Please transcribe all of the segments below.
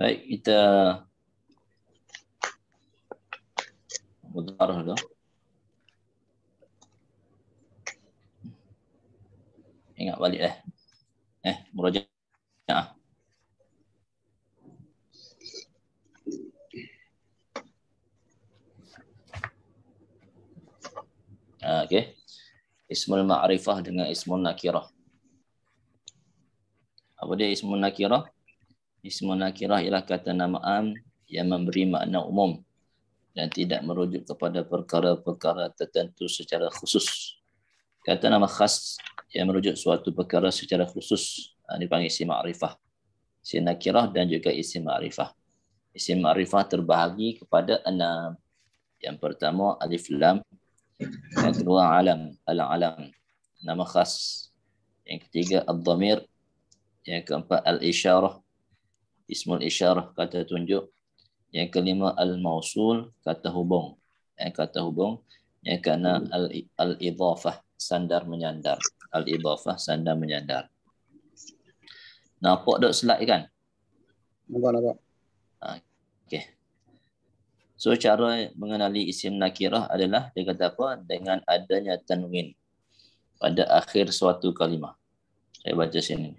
Baik, kita mudarah dulu. Ingat balik murajaah. Okey. Ismul ma'rifah dengan ismul nakirah. Apa dia ismul nakirah? Ismul nakirah ialah kata namaan yang memberi makna umum dan tidak merujuk kepada perkara-perkara tertentu secara khusus. Kata nama khas yang merujuk suatu perkara secara khusus dipanggil isim ma'rifah. Isim nakirah dan juga isim ma'rifah. Isim ma'rifah terbahagi kepada 6. Yang pertama alif lam, yang kedua alam, al-alam, nama khas. Yang ketiga ad-dhamir, yang keempat al-isyarah, ismul isyarah, kata tunjuk. Yang kelima al-mausul, kata hubung. Kata hubung. Yang keenam al-idhafah, sandar menyandar. Al-idhafah, sandar menyandar. Nampak tak slide kan? Nampak. Okey. So cara mengenali isim nakirah adalah dia kata apa? Dengan adanya tanwin pada akhir suatu kalimah. Saya baca sini.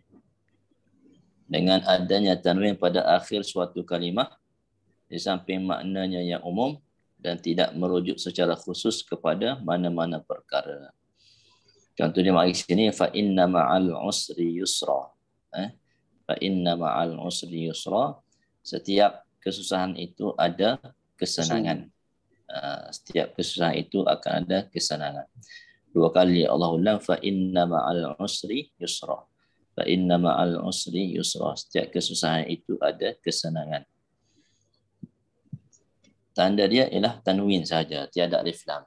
Dengan adanya tanwin pada akhir suatu kalimah, di samping maknanya yang umum dan tidak merujuk secara khusus kepada mana-mana perkara. Contohnya mari sini fa inna ma'al usri yusra. Fa inna ma'al usri yusra. Setiap kesusahan itu ada kesenangan. Setiap kesusahan itu akan ada kesenangan. 2 kali Allah ulang fa inna ma'al usri yusra. Fa inna ma'al usri yusra. Setiap kesusahan itu ada kesenangan. Tanda dia ialah tanwin saja, tiada alif lam.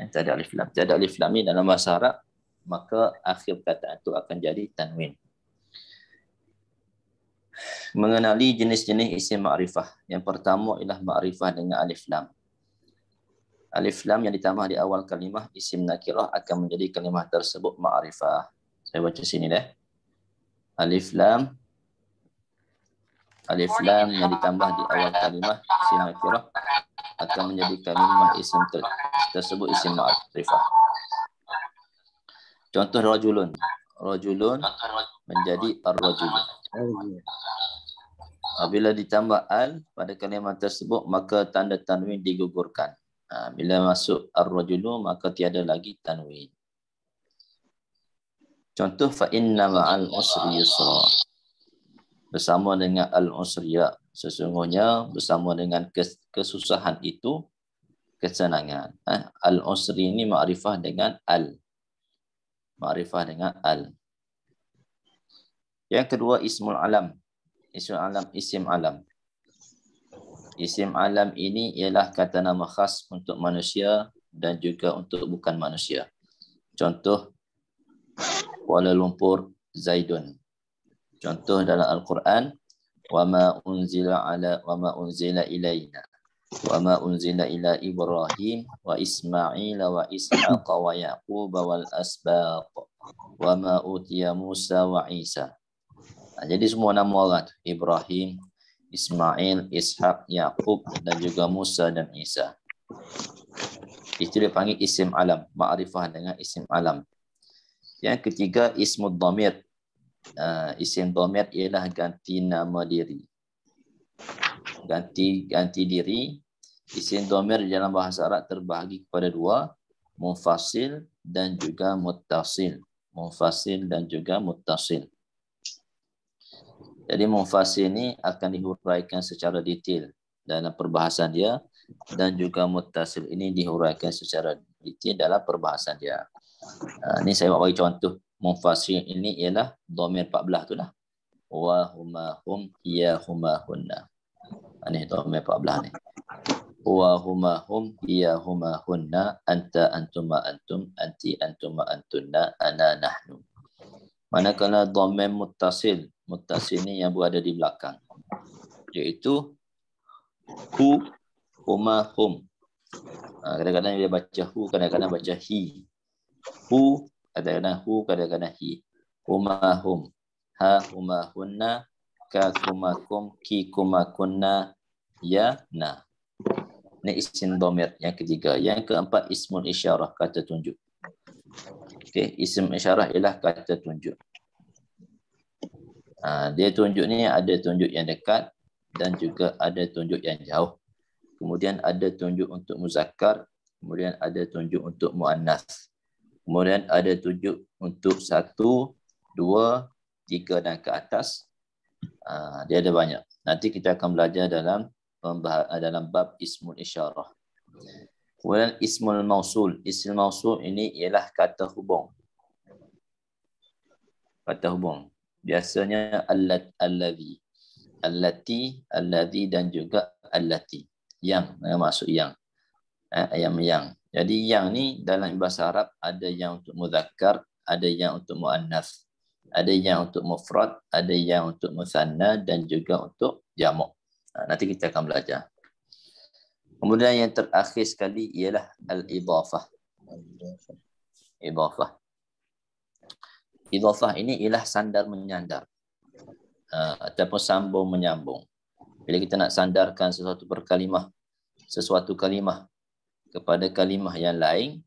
Tiada alif lam. Tiada alif lam ni dalam bahasa Arab, maka akhir perkataan itu akan jadi tanwin. Mengenali jenis-jenis isim ma'rifah. Yang pertama ialah ma'rifah dengan alif lam. Alif lam yang ditambah di awal kalimah isim nakirah akan menjadi kalimah tersebut ma'rifah. Saya baca sini dah. Alif lam yang ditambah di awal kalimah isim nakirah akan menjadi kalimah isim tersebut isim ma'rifah. Contoh rajulun. Rajulun menjadi ar-rajul. Apabila ditambah al pada kalimah tersebut, maka tanda tanwin digugurkan. Bila masuk ar-rajulu, maka tiada lagi tanwin. Contoh fa inna ma'al usri yusra. Bersama dengan al-usriya, sesungguhnya bersama dengan kesusahan itu kesenangan. Al-usri ini ma'rifah dengan al. Ma'rifah dengan al. Yang kedua ismul alam. Ismul alam, isim alam. Isim alam ini ialah kata nama khas untuk manusia dan juga untuk bukan manusia. Contoh Kuala Lumpur Zaidun. Contoh dalam Al-Quran wa ma unzila ilaina wa ma unzila ila Ibrahim wa Ismail wa Ishaq wa Yaqub wal asbaq wa ma utiya Musa wa Isa. Jadi semua nama orang tu, Ibrahim, Ismail, Ishaq, Yaqub dan juga Musa dan Isa. Itu dipanggil isim alam, ma'rifah dengan isim alam. Yang ketiga ismud dhamir. Isim dhamir ialah ganti nama diri. Ganti diri. Isim dhamir dalam bahasa Arab terbahagi kepada 2, munfasil dan juga muttasil. Munfasil dan juga muttasil. Jadi munfasil ini akan dihuraikan secara detail dalam perbahasan dia dan juga muttasil ini dihuraikan secara detail dalam perbahasan dia. Ini saya bagi contoh. Munfasil ini ialah dhamir 14 tu lah. Wa huma hum ya huma hunna. Ini dhamir 14 ni. Wa huma hum ya huma hunna anta antuma antum anti antuma antunna ana nahnu. Manakala dhamir muttasil ni yang berada di belakang, iaitu hu, huma, hum. Kadang-kadang dia baca hu, kadang-kadang baca hi. Hu, kadang-kadang hu, kadang-kadang hi. Huma, hum. Ha, huma, hunna. kakumakum, kikumakunna, ya, na. Ini isim dhamir yang ketiga. Yang keempat, ismul isyarah, kata tunjuk. Okey, isim isyarah ialah kata tunjuk. Dia tunjuk ni ada tunjuk yang dekat dan juga ada tunjuk yang jauh. Kemudian ada tunjuk untuk muzakkar, kemudian ada tunjuk untuk muannas. Kemudian ada tunjuk untuk 1, 2, 3 dan ke atas. Dia ada banyak. Nanti kita akan belajar dalam bab ismul isyarah. Kemudian ismul mausul. Ismul mausul ini ialah kata hubung. Kata hubung. Biasanya alladhi. Allati dan juga allati. Yang, maksud yang. Yang. Jadi yang ni dalam bahasa Arab ada yang untuk muzakkar, ada yang untuk muannas. Ada yang untuk mufrad, ada yang untuk musanna dan juga untuk jamak. Nanti kita akan belajar. Kemudian yang terakhir sekali ialah al-idhafah. Idhafah ini ialah sandar menyandar. Ataupun sambung menyambung. Bila kita nak sandarkan sesuatu kalimah kepada kalimah yang lain,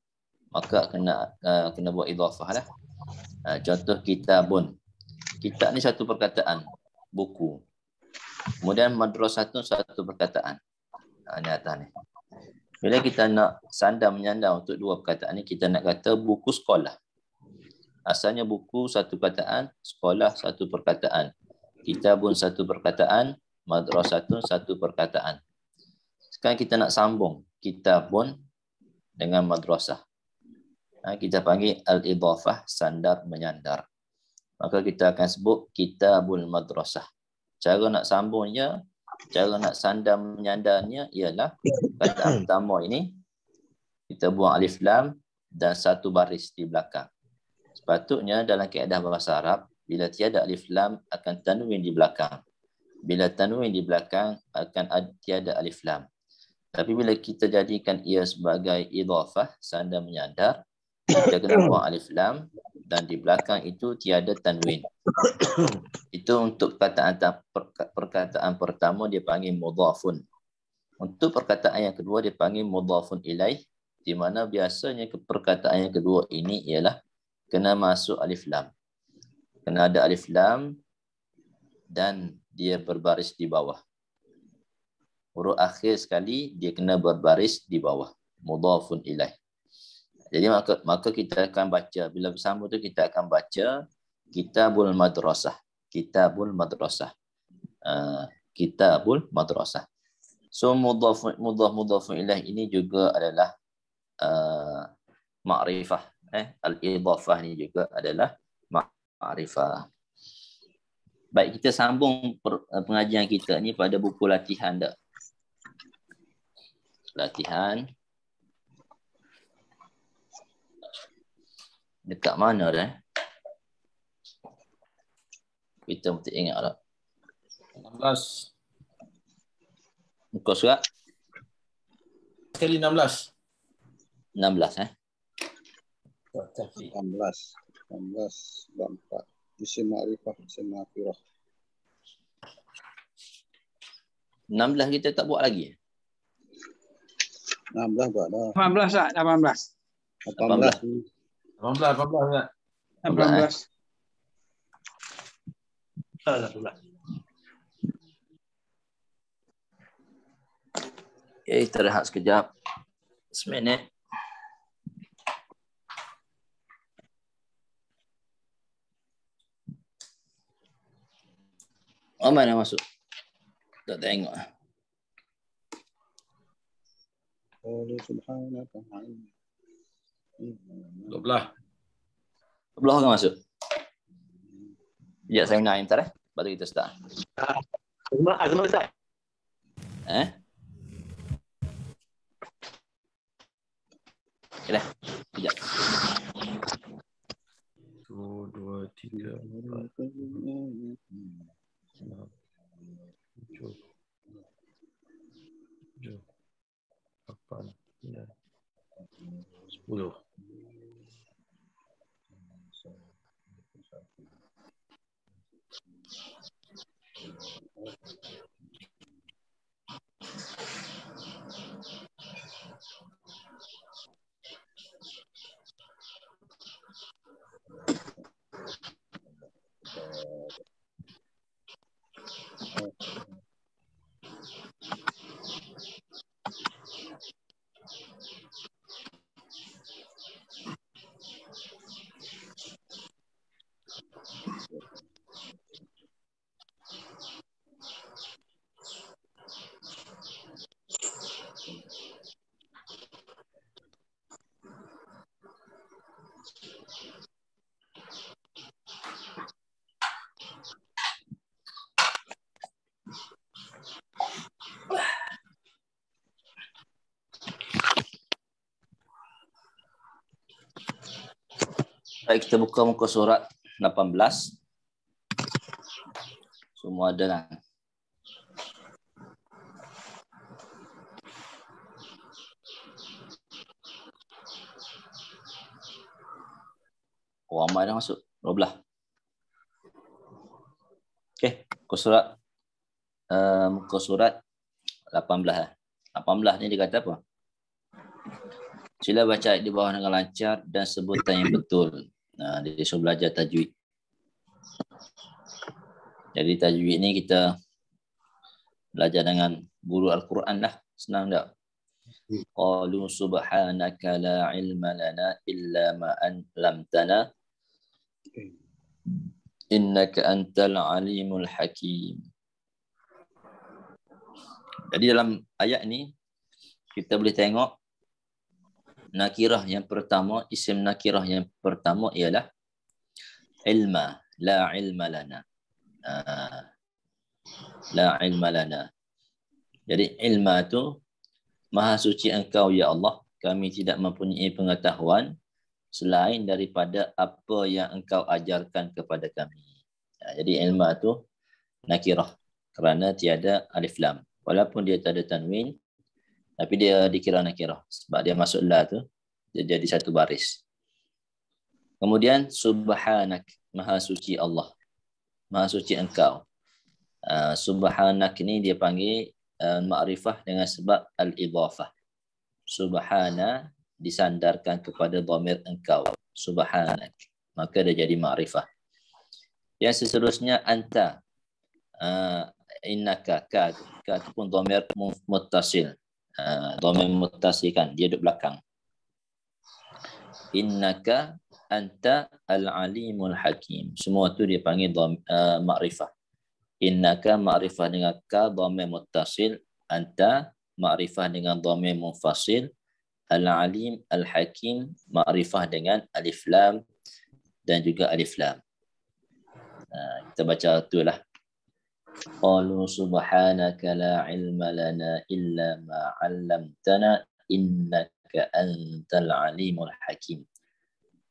maka kena buat idhafah lah. Contoh kitabun. Kitab ni satu perkataan, buku. Kemudian madrasatun satu perkataan. Ni atas ni. Bila kita nak sandar menyandar untuk dua perkataan ni, kita nak kata buku sekolah. Asalnya buku satu perkataan, sekolah satu perkataan. Kitabun satu perkataan, madrasatun satu perkataan. Sekarang kita nak sambung kitabun dengan madrasah. Kita panggil al-idhafah, sandar menyandar. Maka kita akan sebut kitabul madrasah. Cara nak sambungnya, cara nak sandar menyandarnya ialah perkataan pertama ini kita buang alif lam dan satu baris di belakang. Sepatutnya dalam kaedah bahasa Arab, bila tiada alif lam akan tanwin di belakang. Bila tanwin di belakang akan tiada alif lam. Tapi bila kita jadikan ia sebagai idhafah, sandar menyandar, kita kena buang alif lam dan di belakang itu tiada tanwin. Itu untuk perkataan pertama dia panggil mudhafun. Untuk perkataan yang kedua dia panggil mudhafun ilaih, di mana biasanya perkataan yang kedua ini ialah kena masuk alif lam. Kena ada alif lam dan dia berbaris di bawah. Huruf akhir sekali dia kena berbaris di bawah. Mudhafun ilaih. Jadi maka kita akan baca, bila bersama tu kita akan baca kitabul madrasah. Kitabul madrasah. Kitabul madrasah. So mudhafun ilaih ini juga adalah ma'rifah. Al-idhafah ni juga adalah ma'rifah. Baik, kita sambung pengajian kita ni pada buku latihan dah. Latihan. Dekat mana dah? Kita mesti ingat lah. 16. Muka surat? Sekali 16. 16 16 bab 4. Isim ma'rifah, isim ma'firah. 16 kita tak buat lagi. 16 buat dah. 18 tak? 18. 18. 18 tak? 18. Okay, kita rehat sekejap. Seminit. Oh, mana masuk? Tak tengok. Qul subhanaka 12. Belah kan masuk? Ya, saya nak entar baru kita start. Azman Ustaz. Okay dah. Sekejap. 1, 2, 3, 4, 5, 6, 7, 8, 9, 10. Baik, kita buka muka surat 18. Semua ada kan? Oh, Amai dah masuk. 12. Okey, muka surat 18. 18 ni dia kata apa? Sila baca di bawah dengan lancar dan sebutan yang betul. Dia suruh belajar tajwid. Jadi tajwid ni kita belajar dengan guru Al-Quran lah. Senang tak? Qalu subhanaka la ilma lana illa ma 'allamtana innaka antal alimul hakim. Jadi dalam ayat ni kita boleh tengok nakirah yang pertama, isim nakirah yang pertama ialah ilma, la ilma lana. La ilma lana. Jadi ilma tu maha suci engkau ya Allah, kami tidak mempunyai pengetahuan selain daripada apa yang engkau ajarkan kepada kami. Jadi ilma tu nakirah kerana tiada alif lam. Walaupun dia tak ada tanwin, tapi dia dikira nakirah sebab dia masuk la tu, dia jadi satu baris. Kemudian subhanak, maha suci Allah, maha suci engkau. Subhanak ni dia panggil ma'rifah dengan sebab al-idhafah. Subhana disandarkan kepada dhamir engkau, subhanak, maka dia jadi ma'rifah. Yang seterusnya anta, innaka, ka tu pun dhamir muttasil. Dhamir muttasil kan, dia duduk belakang. Innaka anta al-alimul hakim. Semua tu dia panggil ma'rifah. Innaka ma'rifah dengan ka, dhamir muttasil. Anta ma'rifah dengan dhamir munfasil. Al-alim, al-hakim ma'rifah dengan alif lam dan juga alif lam. Kita baca tu lah. Qalu subhanaka la ilma lana illa ma 'allamtana innaka antal alimul hakim.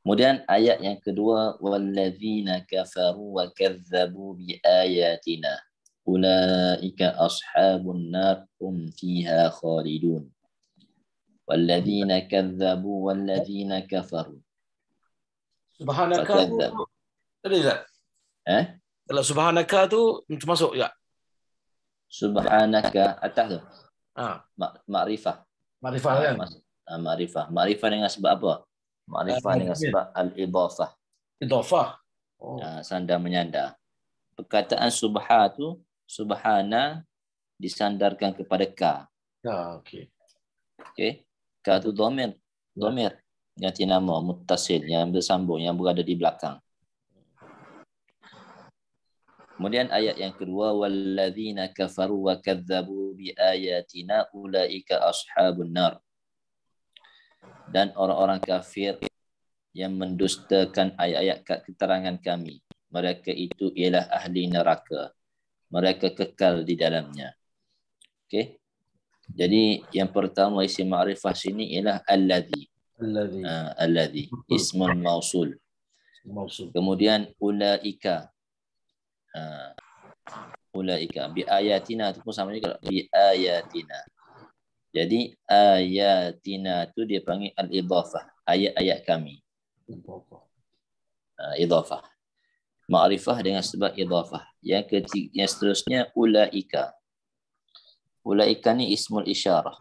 Kemudian ayat yang kedua, walladzina kafaru wa kadzdzabu bi ayatina ulaika ashabun nar hum fiha khalidun. Walladzina kadzdzabu walladzina kafaru. Subhanaka tu tadi tak? Kalau subhanaka tu termasuk ya. Subhanaka atas tu. Ma'rifah. Ma'rifah kan? Ma'rifah. Ma'rifah dengan sebab apa? Ma'rifah dengan sebab al-idhafah. Idhafah. Sandar menyandar. Perkataan subha tu, subhana disandarkan kepada ka. Okey. Okey. Ka tu dhamir. Dhamir. Ganti nama, muttasil, yang bersambung, yang berada di belakang. Kemudian ayat yang kedua, walladzina kafaru wa kadzdzabu bi ayatina ulaika ashabun nar. Dan orang-orang kafir yang mendustakan ayat-ayat keterangan kami, mereka itu ialah ahli neraka. Mereka kekal di dalamnya. Okey. Jadi yang pertama isim ma'rifah sini ialah alladzi. Alladzi ismul mausul. Kemudian ulaika. Ulaika bi ayatina itu pun sama juga, bi ayatina. Jadi ayatina tu dia panggil al-idhafah, ayat-ayat kami. Idhafah. Ma'rifah dengan sebab idhafah. Yang ketiga, yang seterusnya ulaika. Ulaika ni ismul isyarah.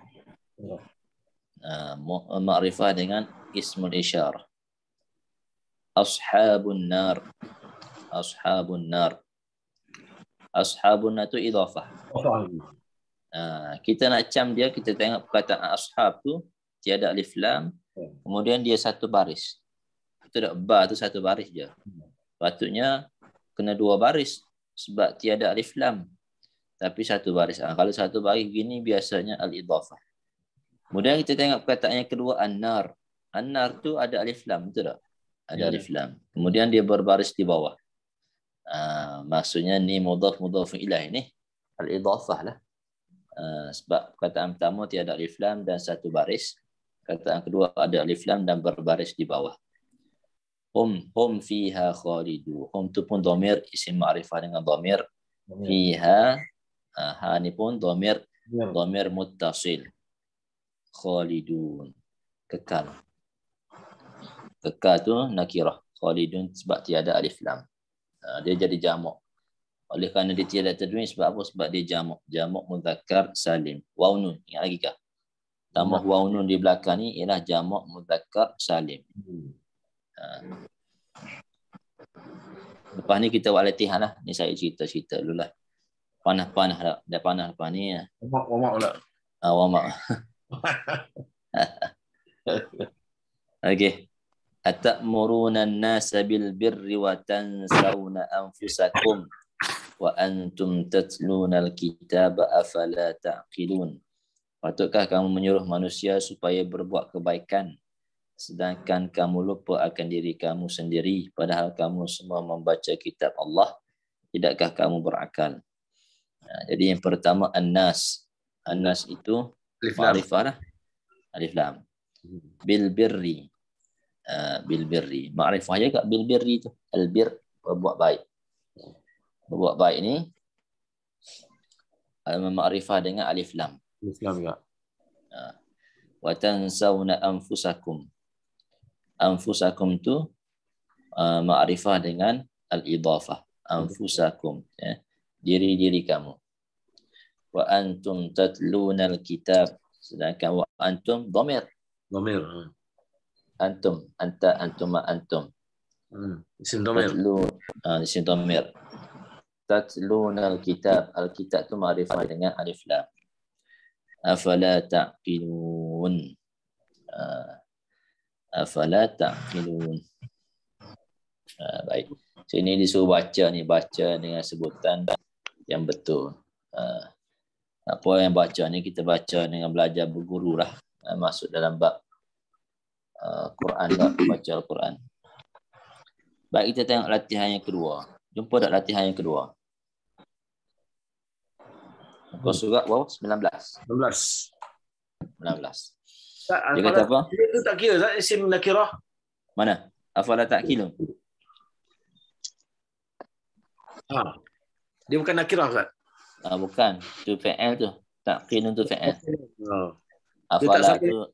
Ma'rifah dengan ismul isyarah. Ashabun nar. Ashabun nar. Ashabun nar tu idhafah. Kita nak cam dia, kita tengok perkataan ashab tu tiada alif lam, kemudian dia satu baris. Itu dak ba tu satu baris je. Patutnya kena dua baris sebab tiada alif lam. Tapi satu baris. Kalau satu baris gini biasanya al-idhafah. Kemudian kita tengok perkataan yang kedua an-nar. An-nar tu ada alif lam, betul tak? Ada alif lam. Kemudian dia berbaris di bawah. Maksudnya ni mudhaf ilaih ni al-idhafah lah. Sebab perkataan pertama tiada alif lam dan satu baris. Perkataan kedua ada alif lam dan berbaris di bawah. Hum fiha khalidu. Hum tu pun dhamir isim ma'rifah dengan dhamir fiha. Ha ni pun dhamir muttasil. Khalidun, kekal. Kekal tu nakirah. Khalidun sebab tiada alif lam. Dia jadi jamak. Oleh kerana dia tiada tadwin sebab apa? Sebab dia jamak. Jamak mudzakkar salim. Waw nun, ingat lagi kah? Tambah waw nun di belakang ni ialah jamak mudzakkar salim. Lepas ni kita buat latihan lah. Ni saya cerita dulu lah. Panah-panah dah. Dah panah lepas ni. Wamak pula. Wamak. Okey. Atamuruna an-nasa bil birri wa tansawna anfusakum wa antum tatluna al-kitaba afala ta'qilun. Patutkah kamu menyuruh manusia supaya berbuat kebaikan sedangkan kamu lupa akan diri kamu sendiri padahal kamu semua membaca kitab Allah? Tidakkah kamu berakal? Jadi yang pertama an-nas. An-nas itu ma'rifah lah. Alif lam. Bil birri. Bil birri. Ma'rifah juga bil birri tu. Al-bir, berbuat baik. Berbuat baik ni ma'rifah dengan alif lam. Alif lam juga. Wa tansawna anfusakum. Anfusakum tu ma'rifah dengan al-idhafah. Anfusakum. Diri-diri kamu. Wa antum tatluna al-kitab. Sedangkan wa antum dhamir. Dhamir. Antum, anta, antuma, antum. Isim dhamir. Isim dhamir. Tatluna al-kitab. Al-kitab tu ma'rifah dengan alif lam. Afala ta'qilun. Afala ta'qilun. Baik. Sini disuruh baca ni. Baca dengan sebutan yang betul. Apa yang baca ni kita baca dengan belajar berguru lah. Masuk dalam bab Quran lah, baca Al-Quran. Baik, kita tengok latihan yang kedua. Jumpa tak latihan yang kedua? Kau surat wow 19. Dia kata apa? Itu tak kira tak isim nakirah. Mana? Afala ta'qilun. Dia bukan nakirah kan? Bukan. Tu fi'il tu. Ta'qilun tu fi'il. Dia Afala tak tu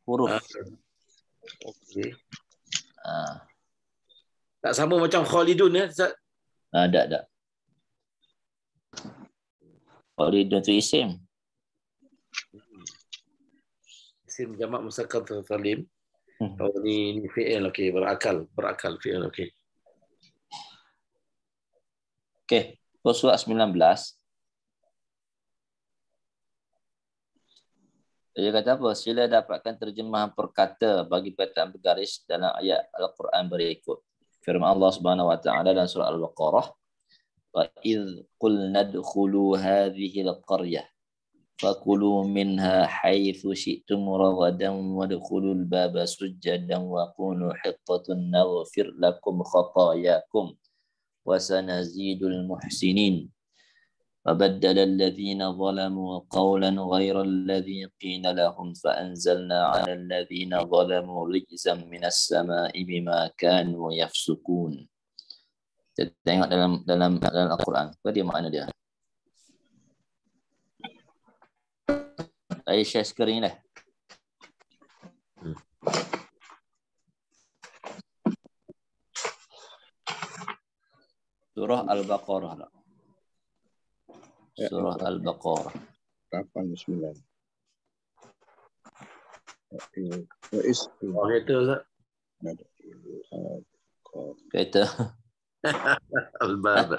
huruf. Okey. Tak sama macam Khalidun ya, Ustaz? Tak. Khalidun tu isim. Isim jamak muzakkar salim. Oh ni fi'il, okey, berakal fi'il, okey. Okey, surat 19. Dia kata apa? Sila dapatkan terjemahan perkata bagi perkataan bergaris dalam ayat Al-Quran berikut. Firman Allah Subhanahu wa taala dalam surah Al-Baqarah, "Wa idz qulna adkhulu hadhihi al-qaryah fakulu minha haitsu syi'tum ragadan wadkhulul baba sujjadan wa qulu hittatun naghfir lakum khatayakum wa sanazidul muhsinin." فبدل الذين ظلموا قولا غير الذي قيل لهم فأنزلنا على الذين ظلموا رجزا من السماء بما كانوا يفسقون. Kita tengok dalam Al-Quran. Apa dia makna dia? Saya share screen dah. Surah Al-Baqarah. Ya, Surah yang Al-Baqarah. 8 9. Wa is Oh, itu Ustaz. Kereta. Al-Bab.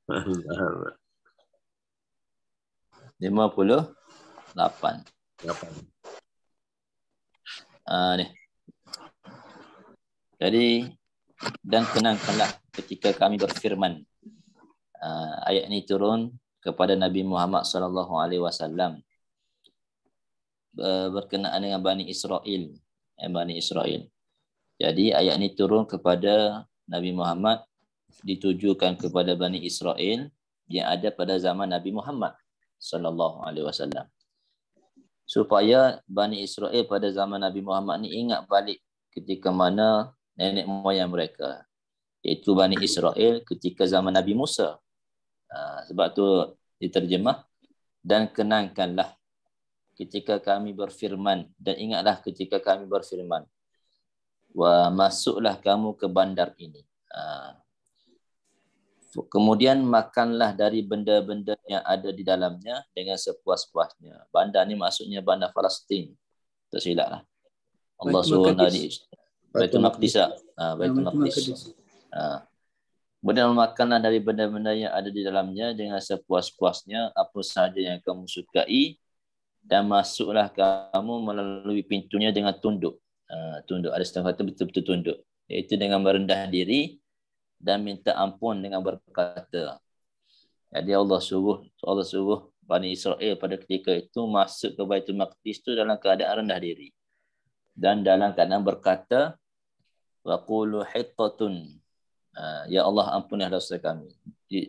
Al-Bab. 58. Apa? Ni. Jadi, dan kenangkanlah ketika kami berfirman. Ayat ini turun kepada Nabi Muhammad SAW berkenaan dengan Bani Israel. Bani Israel. Jadi ayat ini turun kepada Nabi Muhammad, ditujukan kepada Bani Israel yang ada pada zaman Nabi Muhammad SAW. Supaya Bani Israel pada zaman Nabi Muhammad ni ingat balik ketika mana nenek moyang mereka, iaitu Bani Israel ketika zaman Nabi Musa. Sebab tu diterjemah, dan kenangkanlah ketika kami berfirman, dan ingatlah ketika kami berfirman, wa masuklah kamu ke bandar ini. Kemudian makanlah dari benda-benda yang ada di dalamnya dengan sepuas-puasnya. Bandar ni maksudnya bandar Palestin. Tak silap lah. Allah suruh Nabi Baitul Maqdis. Baitul Maqdis. Kemudian makanlah dari benda-benda yang ada di dalamnya dengan sepuas-puasnya, apa sahaja yang kamu sukai, dan masuklah kamu melalui pintunya dengan tunduk. Tunduk, ada setengah kata betul-betul tunduk, iaitu dengan merendah diri dan minta ampun dengan berkata. Jadi Allah suruh Bani Israel pada ketika itu masuk ke Baitul Maqdis itu dalam keadaan rendah diri dan dalam keadaan berkata, wa qulu hittatun. Ya Allah, ampunilah dosa kami.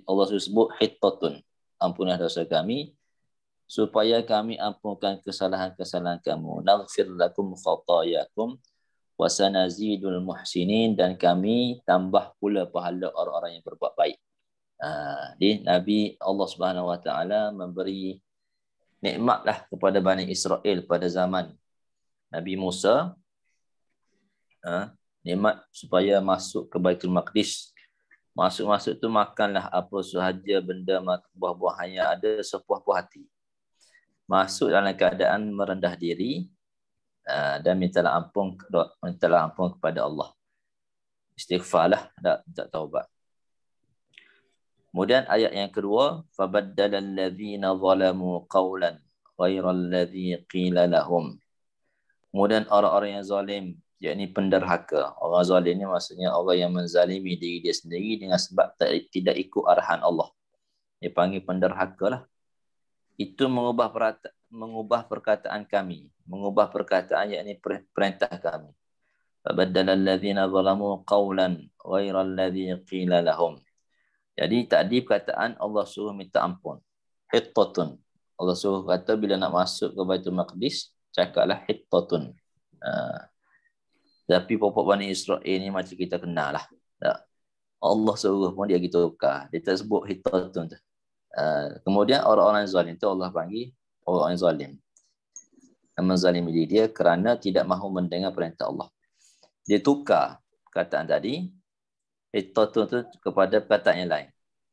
Allah sebut hittatun, ampunilah dosa kami, supaya kami ampunkan kesalahan-kesalahan kamu. Naghfir lakum khatayakum wa sanazidul muhsinin, dan kami tambah pula pahala orang-orang yang berbuat baik. Jadi Nabi Allah Subhanahu Wa Taala memberi nikmatlah kepada Bani Israel pada zaman Nabi Musa, nikmat supaya masuk ke Baitul Maqdis. Masuk tu makanlah apa sahaja benda buah-buahan yang ada sepuas-puas hati. Masuk dalam keadaan merendah diri dan mintalah ampun kepada Allah. Istighfarlah, tak taubat. Kemudian ayat yang kedua, fabaddala allazina zalamu qawlan ghairal ladzi qila lahum. Kemudian orang-orang yang zalim, yakni penderhaka. Orang zalim ni maksudnya orang yang menzalimi diri dia sendiri dengan sebab tidak ikut arahan Allah. Dia panggil penderhaka lah. Itu mengubah perkataan kami, mengubah perkataan yakni perintah kami. Fabaddala allazina zalamu qawlan ghairal ladzi qila lahum. Jadi tadi perkataan Allah suruh minta ampun, hittatun. Allah suruh kata bila nak masuk ke Baitul Maqdis, cakaplah hittatun. Tapi pokok Bani Israel ni macam kita kenal lah. Allah suruh pun dia gitu tukar. Dia tak sebut hittatun. Kemudian orang-orang zalim tu Allah panggil orang zalim. Yang menzalimi diri dia kerana tidak mahu mendengar perintah Allah. Dia tukar perkataan tadi, hittatun tu kepada perkataan yang lain.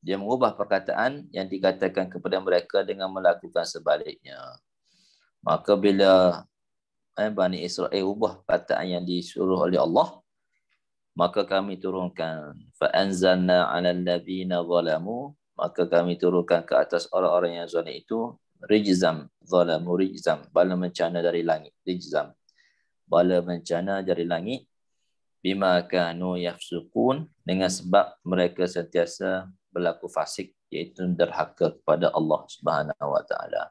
Dia mengubah perkataan yang dikatakan kepada mereka dengan melakukan sebaliknya. Maka bila Bani Israel ubah perkataan yang disuruh oleh Allah, maka kami turunkan fa anzalna 'alal ladzina zalamu, maka kami turunkan ke atas orang-orang yang zalim itu rijzam, zalamu rijzam, bala bencana dari langit, rijzam, bala bencana dari langit, bima kanu yafsukun, dengan sebab mereka sentiasa berlaku fasik, iaitu derhaka kepada Allah Subhanahu Wa Taala.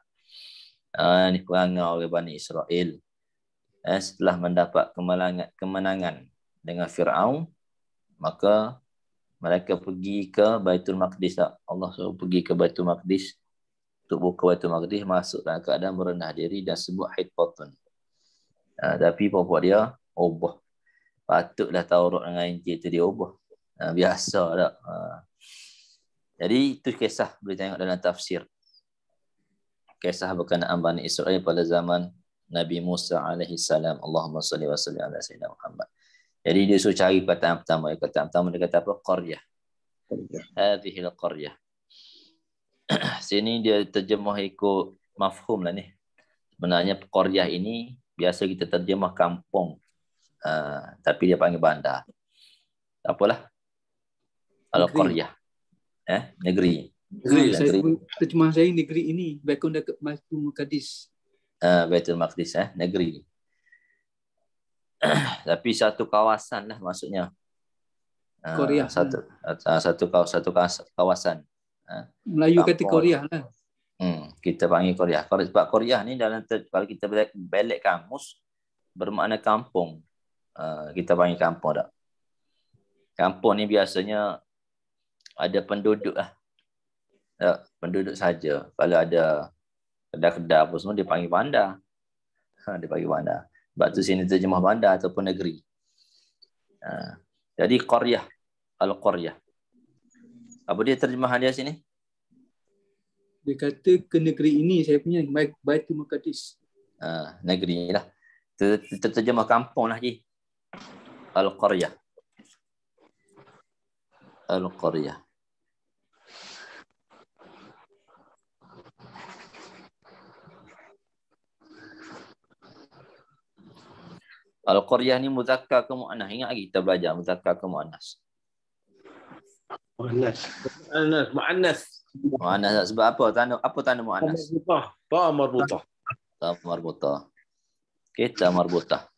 Ini perangai oleh Bani Israel setelah mendapat kemenangan dengan Fir'aun, maka mereka pergi ke Baitul Maqdis. Allah suruh pergi ke Baitul Maqdis, untuk buka Baitul Maqdis, masuk dalam keadaan merendah diri dan sebut hittatun. Tapi pokok dia ubah. Patutlah Taurat dengan Injil tu dia ubah. Biasa tak? Jadi itu kisah boleh tengok dalam tafsir. Kisah berkenaan Bani Israel pada zaman Nabi Musa alaihi salam. Allahumma salli wa sallim ala sayyidina Muhammad. Jadi dia suruh cari perkataan pertama. Perkataan pertama dia kata apa? Qaryah. Qaryah. Hadhil qaryah. Sini dia terjemah ikut mafhum lah ni. Sebenarnya qaryah ini biasa kita terjemah kampung. Tapi dia panggil bandar. Tak apalah. Al-qaryah. Negeri. Saya terjemah saya negeri ini. Baitul Maqdis. Baitul Maqdis, negeri. Tapi satu kawasan lah maksudnya. Korea. Satu kawasan. Melayu kata Korea lah. Kita panggil Korea. Sebab Korea ni kalau kita balik kamus bermakna kampung. Kita panggil kampung tak? Kampung ni biasanya ada penduduk lah. Penduduk saja. Kalau ada kedai-kedai apa semua dia panggil bandar. Dia panggil bandar. Sebab tu sini terjemah bandar ataupun negeri. Jadi qaryah, al-qaryah. Apa dia terjemahan dia sini? Dia kata ke negeri ini saya punya Baitul Maqdis. Negeri lah. Terjemah kampung lah je. Al-qaryah. Al-qaryah. Al-qaryah ni muzakkar ke muannas? Ingat lagi kita belajar muzakkar ke muannas? Muannas. Muannas sebab apa? Tanda muannas? Ta marbutah. Ta marbutah. Kita marbutah.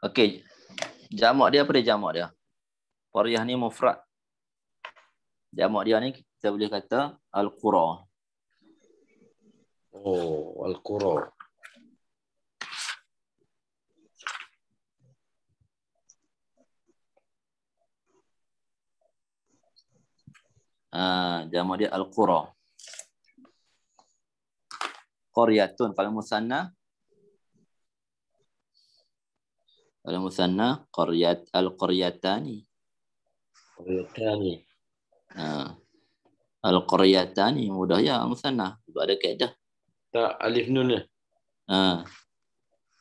Okey. Jamak dia apa dia jamak dia? Qaryah ni mufrad. Jamak dia ni kita boleh kata al-qura. Oh, al-qura. Jamak dia al-qura. Qaryatun kalau musanna. Kalau musanna qaryat al-qaryatani. Qaryatani. Al-qaryatani mudah ya musanna. Sebab ada kaedah. Tak alif nun ni.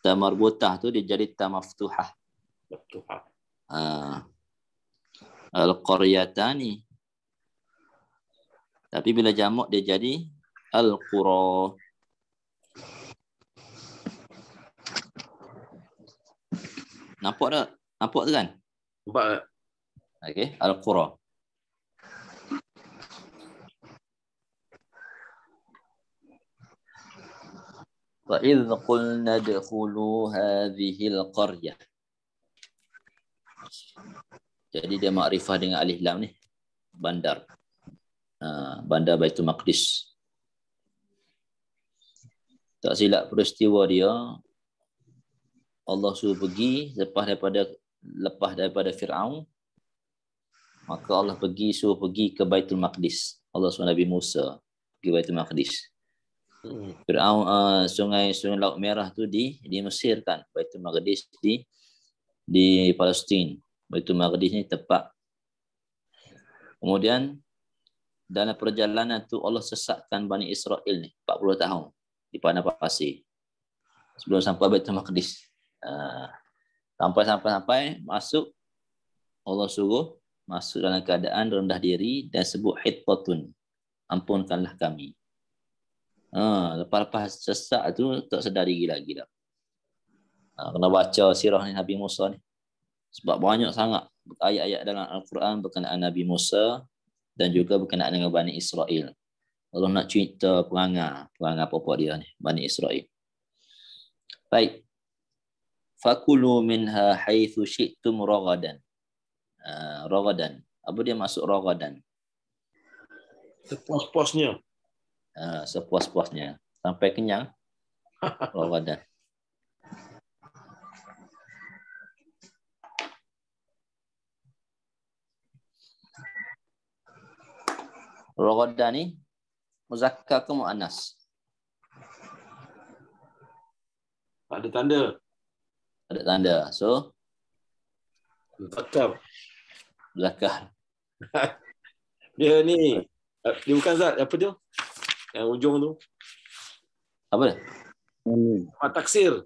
Ta marbutah tu dia jadi ta maftuhah. Maftuhah. Al-qaryatani. Tapi bila jamak dia jadi al-qura. Nampak tak? Nampak tu kan? Nampak tak? Okey, al-qura. Wa idh qulna adkhulu hadhihi al-qaryah. Jadi dia makrifah dengan alif lam ni. Bandar. Bandar Baitul Maqdis. Tak silap peristiwa dia, Allah suruh pergi lepas daripada Fir'aun, maka Allah suruh pergi ke Baitul Maqdis. Allah suruh Nabi Musa pergi Baitul Maqdis. Fir'aun sungai Laut Merah tu di Mesir kan, Baitul Maqdis di Palestin. Baitul Maqdis ni tepat. Kemudian dalam perjalanan tu Allah sesatkan Bani Israel ni 40 tahun di padang pasir sebelum sampai Baitul Maqdis. Sampai masuk, Allah suruh masuk dalam keadaan rendah diri dan sebut hittatun, ampunkanlah kami. Lepas sesat tu tak sedar diri lagi dah. Kena baca sirah Nabi Musa ni. Sebab banyak sangat ayat-ayat dalam Al-Quran berkenaan Nabi Musa dan juga berkenaan dengan Bani Israel. Allah nak cerita perangai apa-apa dia ni, Bani Israel. Baik. Fakulu minha haitsu syi'tum ragadan. Ragadan. Apa dia maksud ragadan? Sepuas-puasnya. Sepuas-puasnya. Sampai kenyang. Ragadan. Ragadan ni muzakkar ke muannas? Ada tanda. Ada tanda. So, Muzakkar. muzakkar. Dia bukan zat, apa dia? Yang ujung tu. Apa dia? Taksir.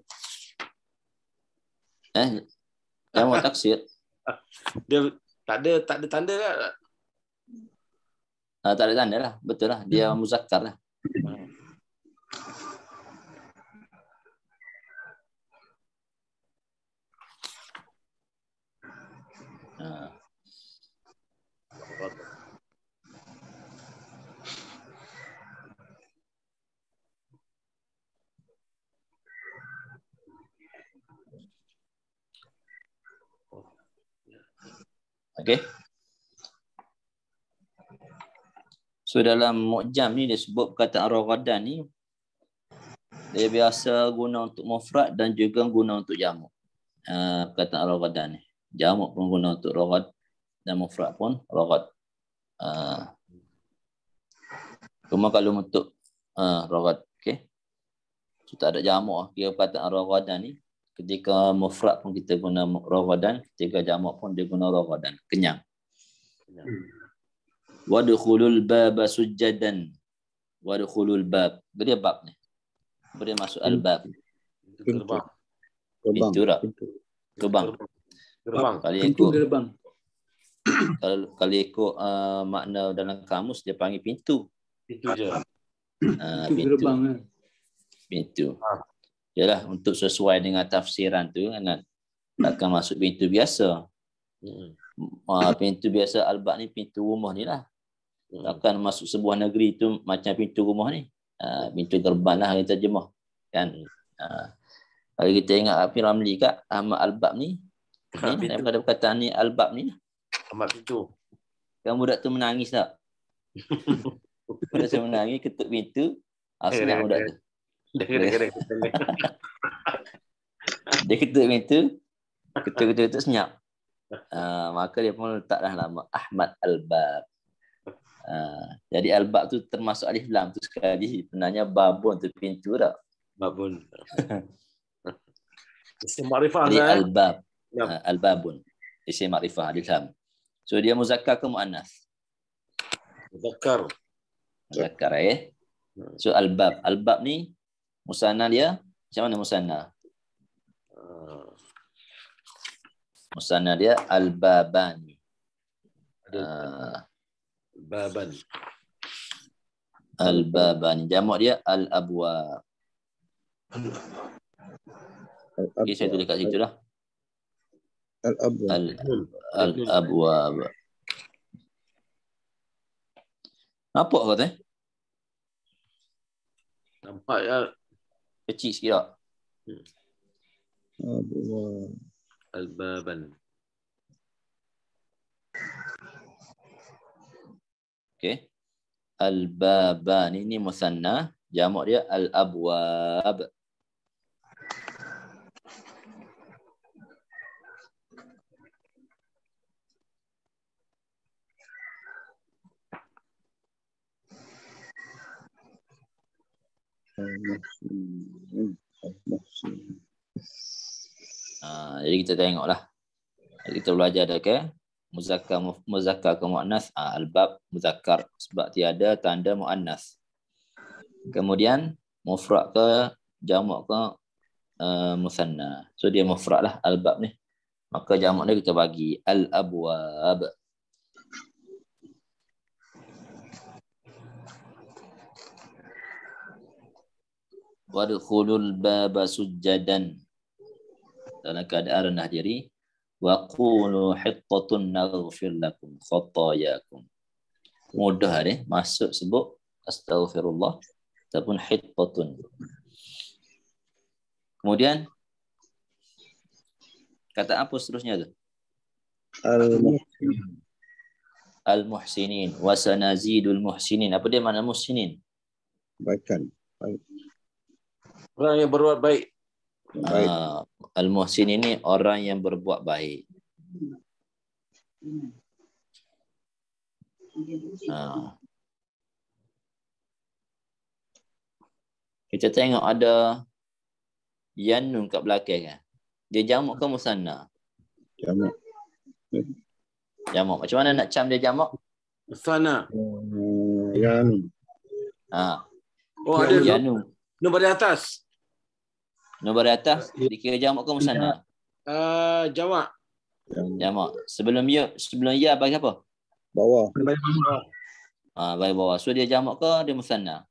Jamak taksir. Dia tak ada tanda kan? Tak ada tanda lah. Betul lah. Dia muzakkar lah. Okey. So dalam mu'jam ni dia sebut perkataan raghadan ni dia biasa guna untuk mufrad dan juga guna untuk jamak. Perkataan raghadan ni. Jamak pun guna untuk raghad dan mufrad pun raghad. Cuma kalau untuk raghad, okey. So tak ada jamak kira perkataan raghadan ni. Ketika mufrad pun kita guna raghadan, ketika jamak pun dia guna raghadan, kenyang. Wadkhulul baba sujjadan. Wadkhulul bab. Dia bab ni. Dia masuk al-bab. Gerbang. Pintu tak? Gerbang. Gerbang. Kalau ikut makna dalam kamus dia panggil pintu. Pintu je. Gerbang kan. Pintu. Yalah, untuk sesuai dengan tafsiran tu kan takkan masuk pintu biasa. Pintu biasa al-bab ni pintu rumah ni lah. Takkan masuk sebuah negeri tu macam pintu rumah ni. Pintu gerbang lah kita terjemah kan. Kalau kita ingat Afi Ramli kat Ahmad al-bab ni daripada perkataan ni al-bab ni Ahmad pintu. Kan budak tu menangis tak? Budak tu menangis ketuk pintu. Senyap budak tu. Dia ketuk pintu. Ketuk senyap. Maka dia pun letaklah nama Ahmad al-bab. Jadi al-bab tu termasuk alif lam tu sekali. Sebenarnya babun tu pintu tak? Babun. Isim ma'rifah. Jadi al-bab. Al-babun. Isim ma'rifah alif lam. So dia muzakkar ke muannas? Muzakkar. Muzakkar So al-bab. Al-bab ni musanna dia macam mana musanna? Musanna dia al-babani. Baban. Al-babani. Jamak dia al-abwab. Okay, saya tulis kat situ lah. Al-abwab. Nampak kau tu? Nampak ya. Kecil sikit tak? Al-baban. Okay. Al-baban ini musanna. Jamak dia al-abwab. Jadi kita tengoklah. Kita belajar dah ke muzakkar ke muannas. Al-bab muzakkar sebab tiada tanda muannas. Kemudian mufrad ke jamak ke musanna. So dia mufrad lah al-bab ni. Maka jamak dia kita bagi al-abwab. Wadkhulul baba sujjadan. Dalam keadaan rendah diri. Wa qulu hittatun naghfir lakum khatayakum. Mudah ni masuk sebut astaghfirullah ataupun hittatun. Kemudian kata apa seterusnya tu? Al-muhsinin wa sanazidul muhsinin. Apa dia makna muhsinin? Baikkan. Orang yang berbuat baik. Al-muhsin ini orang yang berbuat baik. Kita tengok ada Yanun kat belakang kan. Dia jamak ke musanna? Jamak. Jamak. Macam mana nak cam dia jamak? Musanna. Yanun. Oh ada Yanun. nombor di atas. Nun baris atas dikira jamak ke musanna? Jamak. Jamak. Sebelum ya bagi apa? Bawah. Bagi bawah. So dia jamak ke dia musanna?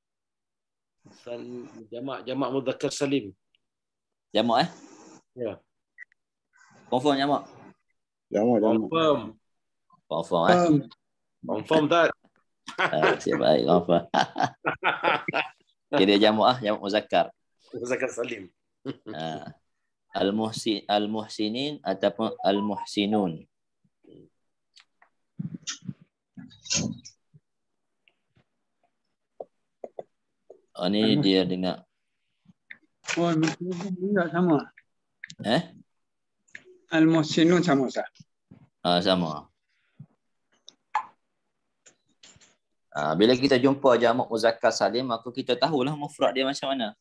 Jamak mudzakkar salim. Jamak Ya. Confirm jamak? Jamak. Confirm Confirm tak? Siap baik, confirm. Kira jamak jamak muzakkar. Mudzakkar salim. Al-muhsinin ataupun al-muhsinun. Ni dia dengar. Enggak sama. Eh? Al-Muhsinun sama Ustaz. Sama. Bila kita jumpa jamak muzakkar salim, maka kita tahulah mufrad dia macam mana.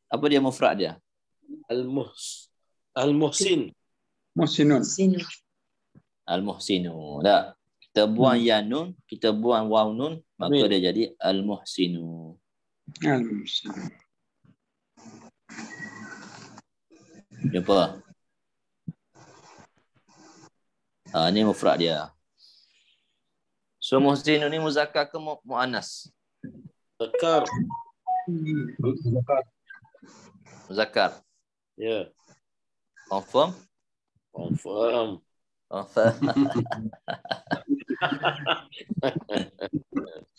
Apa dia mufrad dia? Al-muhsin. Muhsinun. Al-muhsinu. Tak. Kita buang ya nun, kita buang waw nun, maka dia jadi al-muhsinu. Al-Muhsinun. Jumpa? Ni mufrad dia. So muhsinu ni muzakkar ke muannas? Zakar. Muzakkar. Ya. Confirm? Confirm.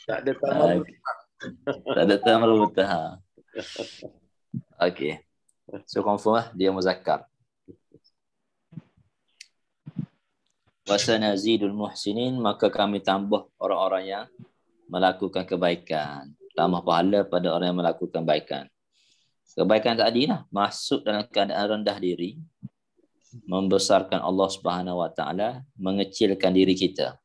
Tak ada tamal. Tak ada tamal mutah. Okey. So confirm dia muzakkar. Wasanazidul muhsinin, maka kami tambah orang-orang yang melakukan kebaikan. Tambah pahala pada orang yang melakukan kebaikan. Kebaikan tadi lah, masuk dalam keadaan rendah diri, membesarkan Allah Subhanahu Wa Taala, mengecilkan diri kita.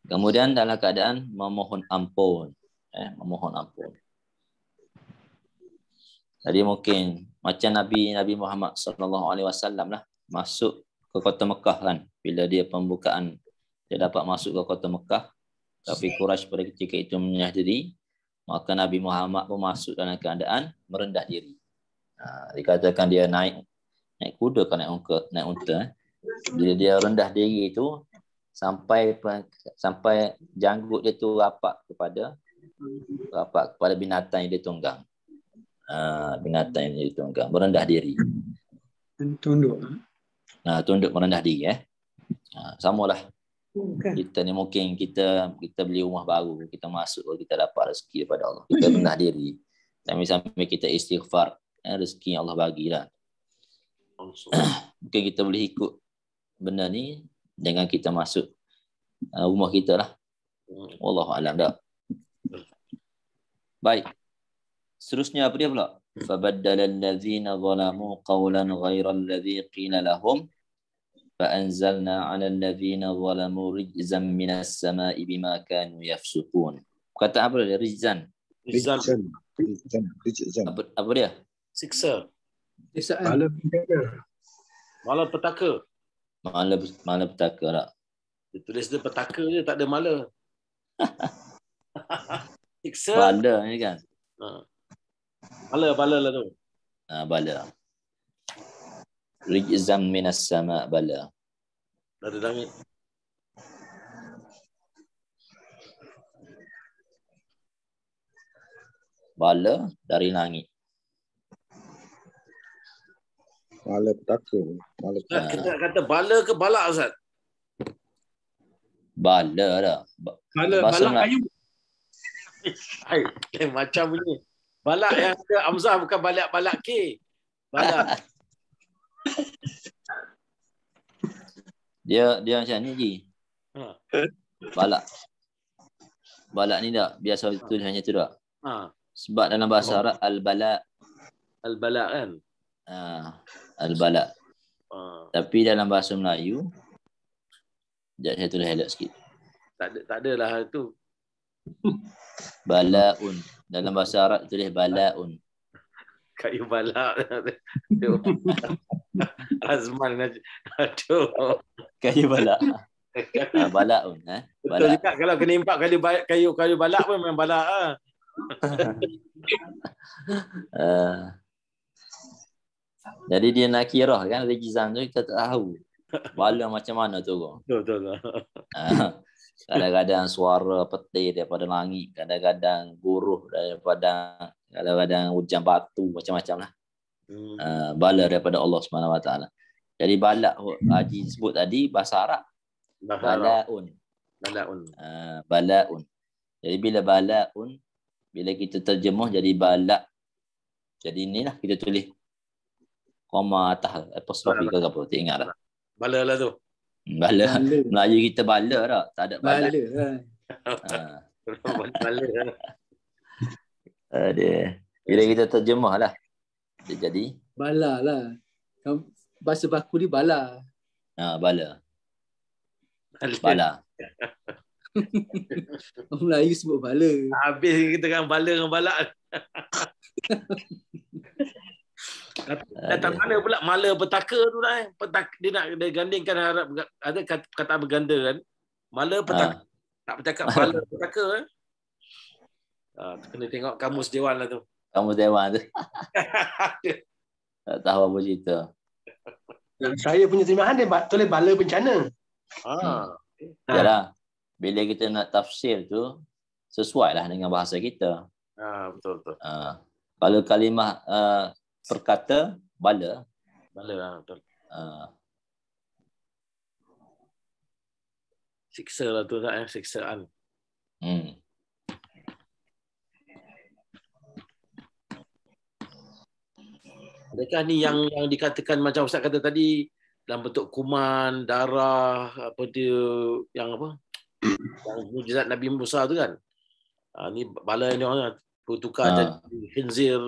Kemudian dalam keadaan memohon ampun, memohon ampun. Jadi mungkin macam Nabi Muhammad SAW lah, masuk ke kota Mekah kan, bila dia pembukaan dia dapat masuk ke kota Mekah, tapi Quraisy pada ketika itu menyerah diri, maka Nabi Muhammad pun masuk dalam keadaan merendah diri. Dikatakan dia naik kuda kan, naik unta. Bila dia rendah diri itu sampai janggut dia tu rapat kepada binatang yang dia tunggang. Binatang yang dia tunggang, merendah diri. Tunduk. Tunduk merendah diri. Samalah. Kita ni mungkin kita beli rumah baru, kita masuk, kita dapat rezeki daripada Allah. Kita rendah diri. Sambil kita istighfar, rezeki yang Allah bagilah. Mungkin kita boleh ikut benda ni dengan kita masuk rumah kita lah. Wallahu a'lam dah. Baik. Seterusnya apa dia pula? Fabaddala allazina zalamu qawlan ghayra allazi qila lahum فأنزلنا على الذين ظلموا رجزا من السماء بما كانوا يفسقون. Kata apa dia? Rijzan. Apa dia? Siksa. Siksaan. Malapetaka. Malapetaka tak? Dia tulis dia petaka je, tak ada mala. Siksa. Bala ni kan? Bala lah tu. Bala. Rijzam minas sama' bala. Dari langit. Bala dari langit. Malapetaka. Kita kata bala ke balak Ustaz? Bala dah. Balak kayu. Macam ni. Balak yang ada Hamzah bukan balak K. Balak. Dia macam ni je. Balak ni tak biasa tulis macam tu tak? Sebab dalam bahasa Arab al-bala kan? Al-bala. Tapi dalam bahasa Melayu saya tulis elok sikit. Tak adalah tu. Balaun. Dalam bahasa Arab tulis balaun. Kayu balak. Azman. Aduh. Kayu balak. Balaun. Betul juga kalau kena impak kayu balak pun memang balak. Jadi dia nak kira kan rijzan tu kita tak tahu. Bala macam mana tu. Betul. Kadang-kadang suara petir daripada langit, kadang-kadang guruh daripada, kadang-kadang hujan batu, macam-macam lah. Bala daripada Allah Subhanahu Wa Taala. Jadi balak Haji sebut tadi bahasa Arab. Balaun. Balaun. Jadi bila balaun, bila kita terjemah jadi balak. Jadi inilah kita tulis koma atas apostrofi ke apa, tak ingat dah. Bala lah tu. Bala. Melayu kita bala dah, tak ada balak. Bala. Bila kita terjemah lah, dia jadi bala lah. Bahasa baku ni bala. Bala. Bala. Orang Melayu sebut bala. Habis kita kan bala dengan balak. Datang mana pula mala petaka tu dah. Dia nak dia gandingkan harap ada kata berganda kan. Mala petaka. Tak bercakap mala petaka kena tengok kamus dewan lah tu. Kamus dewan tu. Tak tahu apa cerita. Saya punya terjemahan dia tulis bala bencana. Yalah. Bila kita nak tafsir tu sesuai lah dengan bahasa kita. Betul. Kalau kalimah perkata bala lah, betul. Siksa lah tu tak siksaan. Adakah ni yang dikatakan macam Ustaz kata tadi dalam bentuk kuman, darah, apa dia yang apa? Yang mujizat Nabi Musa tu kan. Ni bala ni orang tukar jadi khinzir.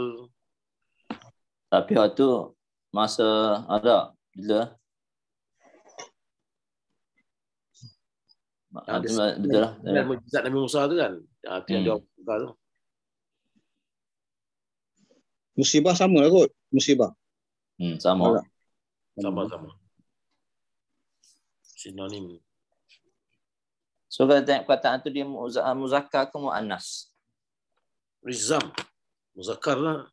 Tapi waktu masa ada bila betul lah. Mujizat Nabi Musa tu kan. Itu yang dia tukar tu. Musibah sama lah kot. Musibah. Sama. Sama. Sinonim. So kalau tengok perkataan tu dia muzakkar ke muannas? Rizam. Muzakkar lah.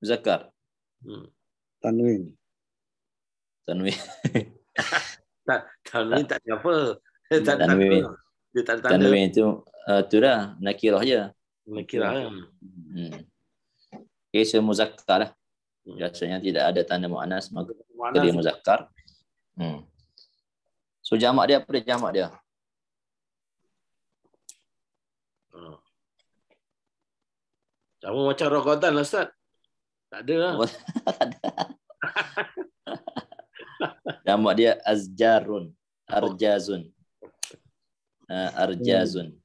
Muzakkar. Tanwin. Tanwin tak ada apa. Dia tak tanda. Tanwin tu tu dah nakirah je. Nakirah. Kisah muzakkar lah. Biasanya tidak ada tanda muannas, maka dia muzakkar. So jamak dia apa dia jamak dia? Sama macam Ramadan lah Ustaz. Tak ada lah. Jamak dia azjarun, arjazun. Arjazun.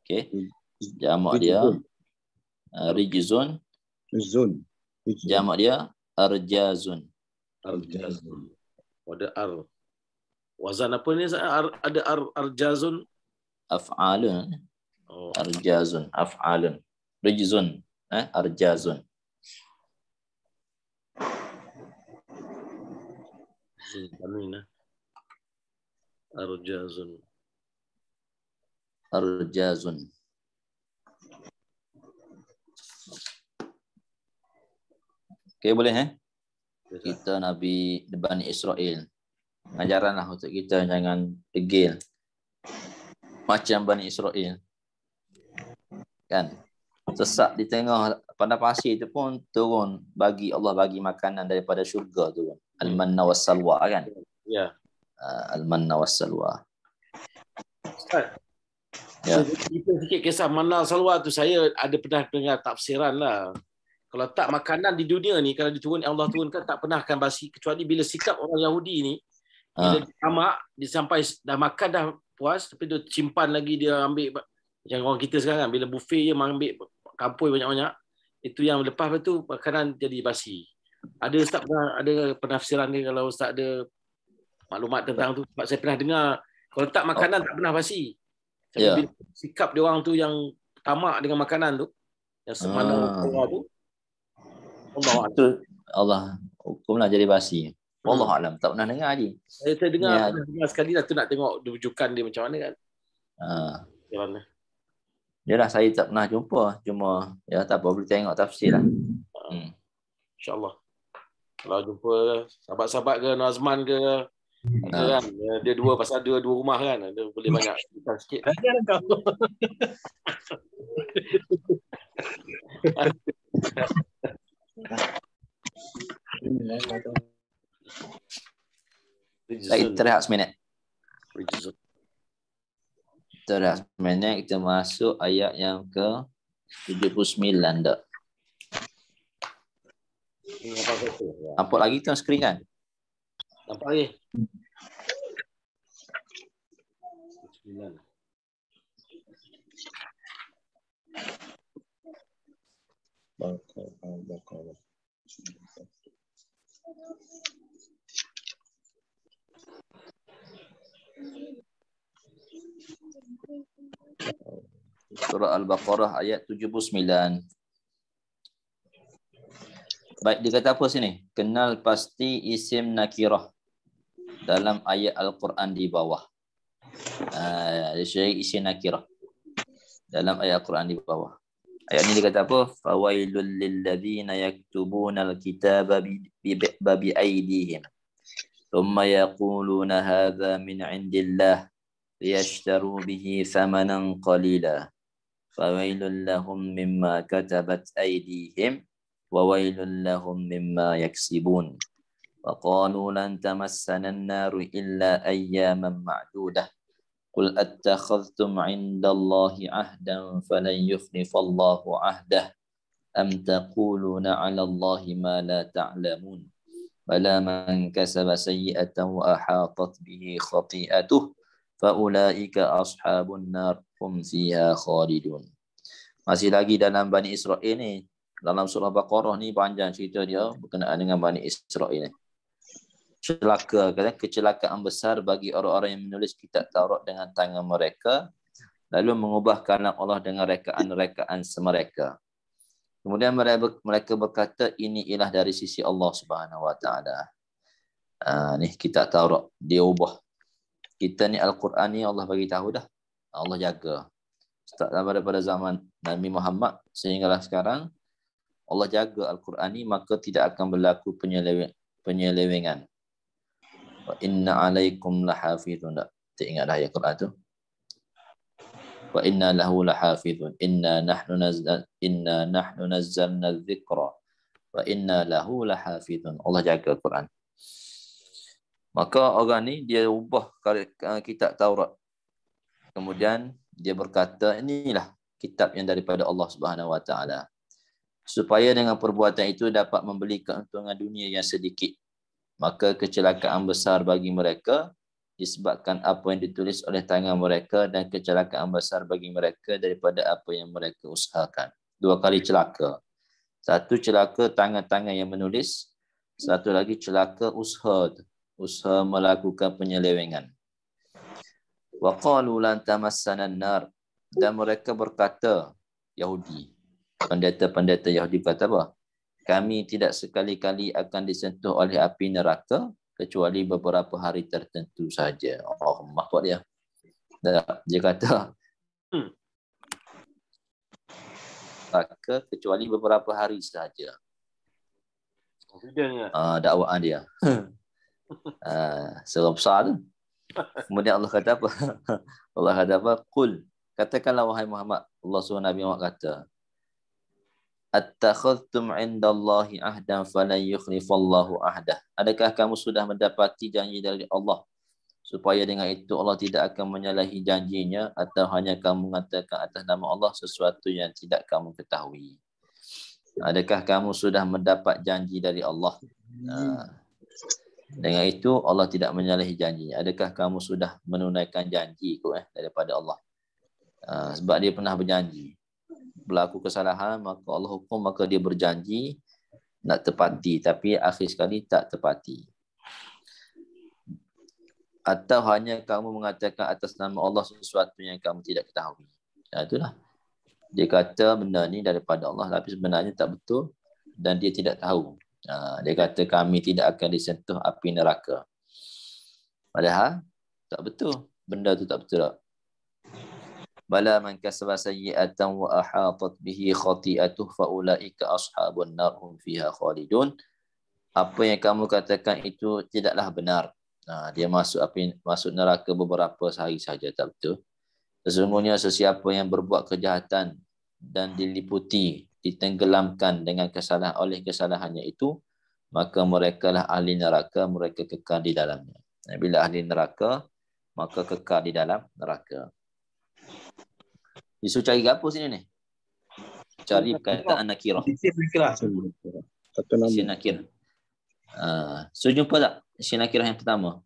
Okey. Jamak dia rijzun. Jamak dia arjazun. Ada ar. Wazan apa ni? Ada arjazun. Af'alun. Arjazun. Af'alun. Rijzun. Arjazun. Arjazun. Arjazun. Okey, boleh kita Nabi Bani Israel. Ajaranlah untuk kita jangan degil macam Bani Israel. Kan? Sesak di tengah padang pasir tu pun turun Allah bagi makanan daripada syurga tu kan. Al-manna was-salwa kan? Ya. Al-manna was-salwa. Ustaz. Ya. Sikit kisah manna salwa tu saya ada pernah dengar tafsiran lah. Kalau tak makanan di dunia ni, kalau Allah turunkan tak pernah akan basi, kecuali bila sikap orang Yahudi ni, bila dia tamak, dia sampai dah makan dah puas, tapi dia simpan lagi, dia ambil, macam orang kita sekarang kan, bila buffet je ambil kampung banyak-banyak, itu yang lepas tu makanan jadi basi. Ada Ustaz ada penafsiran ni kalau Ustaz ada maklumat tentang tu? Sebab saya pernah dengar, kalau tak makanan tak pernah basi. Bila sikap dia orang tu yang tamak dengan makanan tu, yang semana tu, Allah hukumlah jadi basi. Wallahu alam, tak pernah dengar je. Saya dengar sekali lah tu nak tengok rujukan dia macam mana kan. Yalah, saya tak pernah jumpa. Cuma ya tak apa, boleh tengok tafsir lah. InsyaAllah. Kalau jumpa sahabat-sahabat ke Nazman ke, ada kan? Dia dua pasal dua rumah kan. Dia boleh banyak cerita sikit. Jangan kau. Kita rehat seminit. Terus seminit kita masuk ayat yang ke 79 dah. Nampak lagi tu skrin kan? Nampak lagi? 9. Surah Al-Baqarah ayat 79. Baik, dia kata apa sini? Kenal pasti isim nakirah dalam ayat Al-Quran di bawah. Dia syari isim nakirah dalam ayat Al-Quran di bawah. Ayat ni dia kata apa? Fawailul lilladzina yaktubuna al-kitaba bi aydihim thumma yaquluna hadza min indillah liyashtaru bihi thamanan qalila fawailul lahum mimma katabat aydihim wa wailul lahum mimma yaksibun wa qalu lan tamassana an-nar illa ayyaman ma'dudah قل أتخذتم عند الله عهدا فلن يخلف الله عهده أم تقولون على الله ما لا تعلمون بلى من كسب سيئة وأحاطت به خطيئته فأولئك أصحاب النار هم فيها خالدون. Masih lagi dalam Bani Israel ni, dalam surah Baqarah ni panjang cerita dia berkenaan dengan Bani Israel ni. Celaka, kecelakaan besar bagi orang-orang yang menulis kitab Taurat dengan tangan mereka lalu mengubah kalam Allah dengan rekaan-rekaan semereka. Kemudian mereka berkata ini ialah dari sisi Allah Subhanahu Wa Taala. Ni kitab Taurat dia ubah. Kita ni Al-Quran ni Allah bagi tahu dah. Allah jaga. Start daripada zaman Nabi Muhammad sehinggalah sekarang Allah jaga Al-Quran ni, maka tidak akan berlaku penyelewengan. Wa inna alaikum lahafizun. Tak ingat dah ayat Quran tu. Wa inna lahu lahafizun. Inna nahnu nazzalna dzikra wa inna lahu lahafizun. Allah jaga Quran. Maka orang ni dia ubah kitab Taurat. Kemudian dia berkata inilah kitab yang daripada Allah Subhanahu Wa Taala. Supaya dengan perbuatan itu dapat membeli keuntungan dunia yang sedikit. Maka kecelakaan besar bagi mereka disebabkan apa yang ditulis oleh tangan mereka dan kecelakaan besar bagi mereka daripada apa yang mereka usahakan. 2 kali celaka. Satu celaka tangan-tangan yang menulis, satu lagi celaka usaha melakukan penyelewengan. Wa qalu lan tamassana an-nar, dan mereka berkata Yahudi, pendeta-pendeta Yahudi kata apa? Kami tidak sekali-kali akan disentuh oleh api neraka kecuali beberapa hari tertentu saja. Oh, maksud dia. Dia kata neraka kecuali beberapa hari saja. Dakwaan dia. Serap besar tu. Kemudian Allah kata apa? Allah kata apa? Qul, katakanlah wahai Muhammad, Allah suruh Nabi Muhammad kata, Attakhadhtum 'indallahi ahdan falan yukhlifallahu ahdah. Adakah kamu sudah mendapati janji dari Allah supaya dengan itu Allah tidak akan menyalahi janjinya, atau hanya kamu mengatakan atas nama Allah sesuatu yang tidak kamu ketahui? Adakah kamu sudah mendapat janji dari Allah? Dengan itu Allah tidak menyalahi janjinya. Adakah kamu sudah menunaikan janji daripada Allah? Sebab dia pernah berjanji. Berlaku kesalahan, maka Allah hukum, maka dia berjanji nak tepati, tapi akhir sekali tak tepati. Atau hanya kamu mengatakan atas nama Allah sesuatu yang kamu tidak ketahui. Itulah. Dia kata benda ni daripada Allah, tapi sebenarnya tak betul dan dia tidak tahu. Dia kata kami tidak akan disentuh api neraka. Padahal tak betul. Benda tu tak betul. Bala man kasaba sayyi'atan wa ahatat bihi khati'atuhu fa ulaika ashabun nar hum fiha khalidun. Apa yang kamu katakan itu tidaklah benar. Dia masuk neraka beberapa hari saja, tak betul. Sesungguhnya sesiapa yang berbuat kejahatan dan diliputi, ditenggelamkan dengan kesalahan oleh kesalahannya itu, maka mereka lah ahli neraka, mereka kekal di dalamnya. Bila ahli neraka, maka kekal di dalam neraka. Isu cari apa sini ni? Cari perkataan nakirah. Kata nama. Isim nakirah. So jumpa tak isim nakirah yang pertama?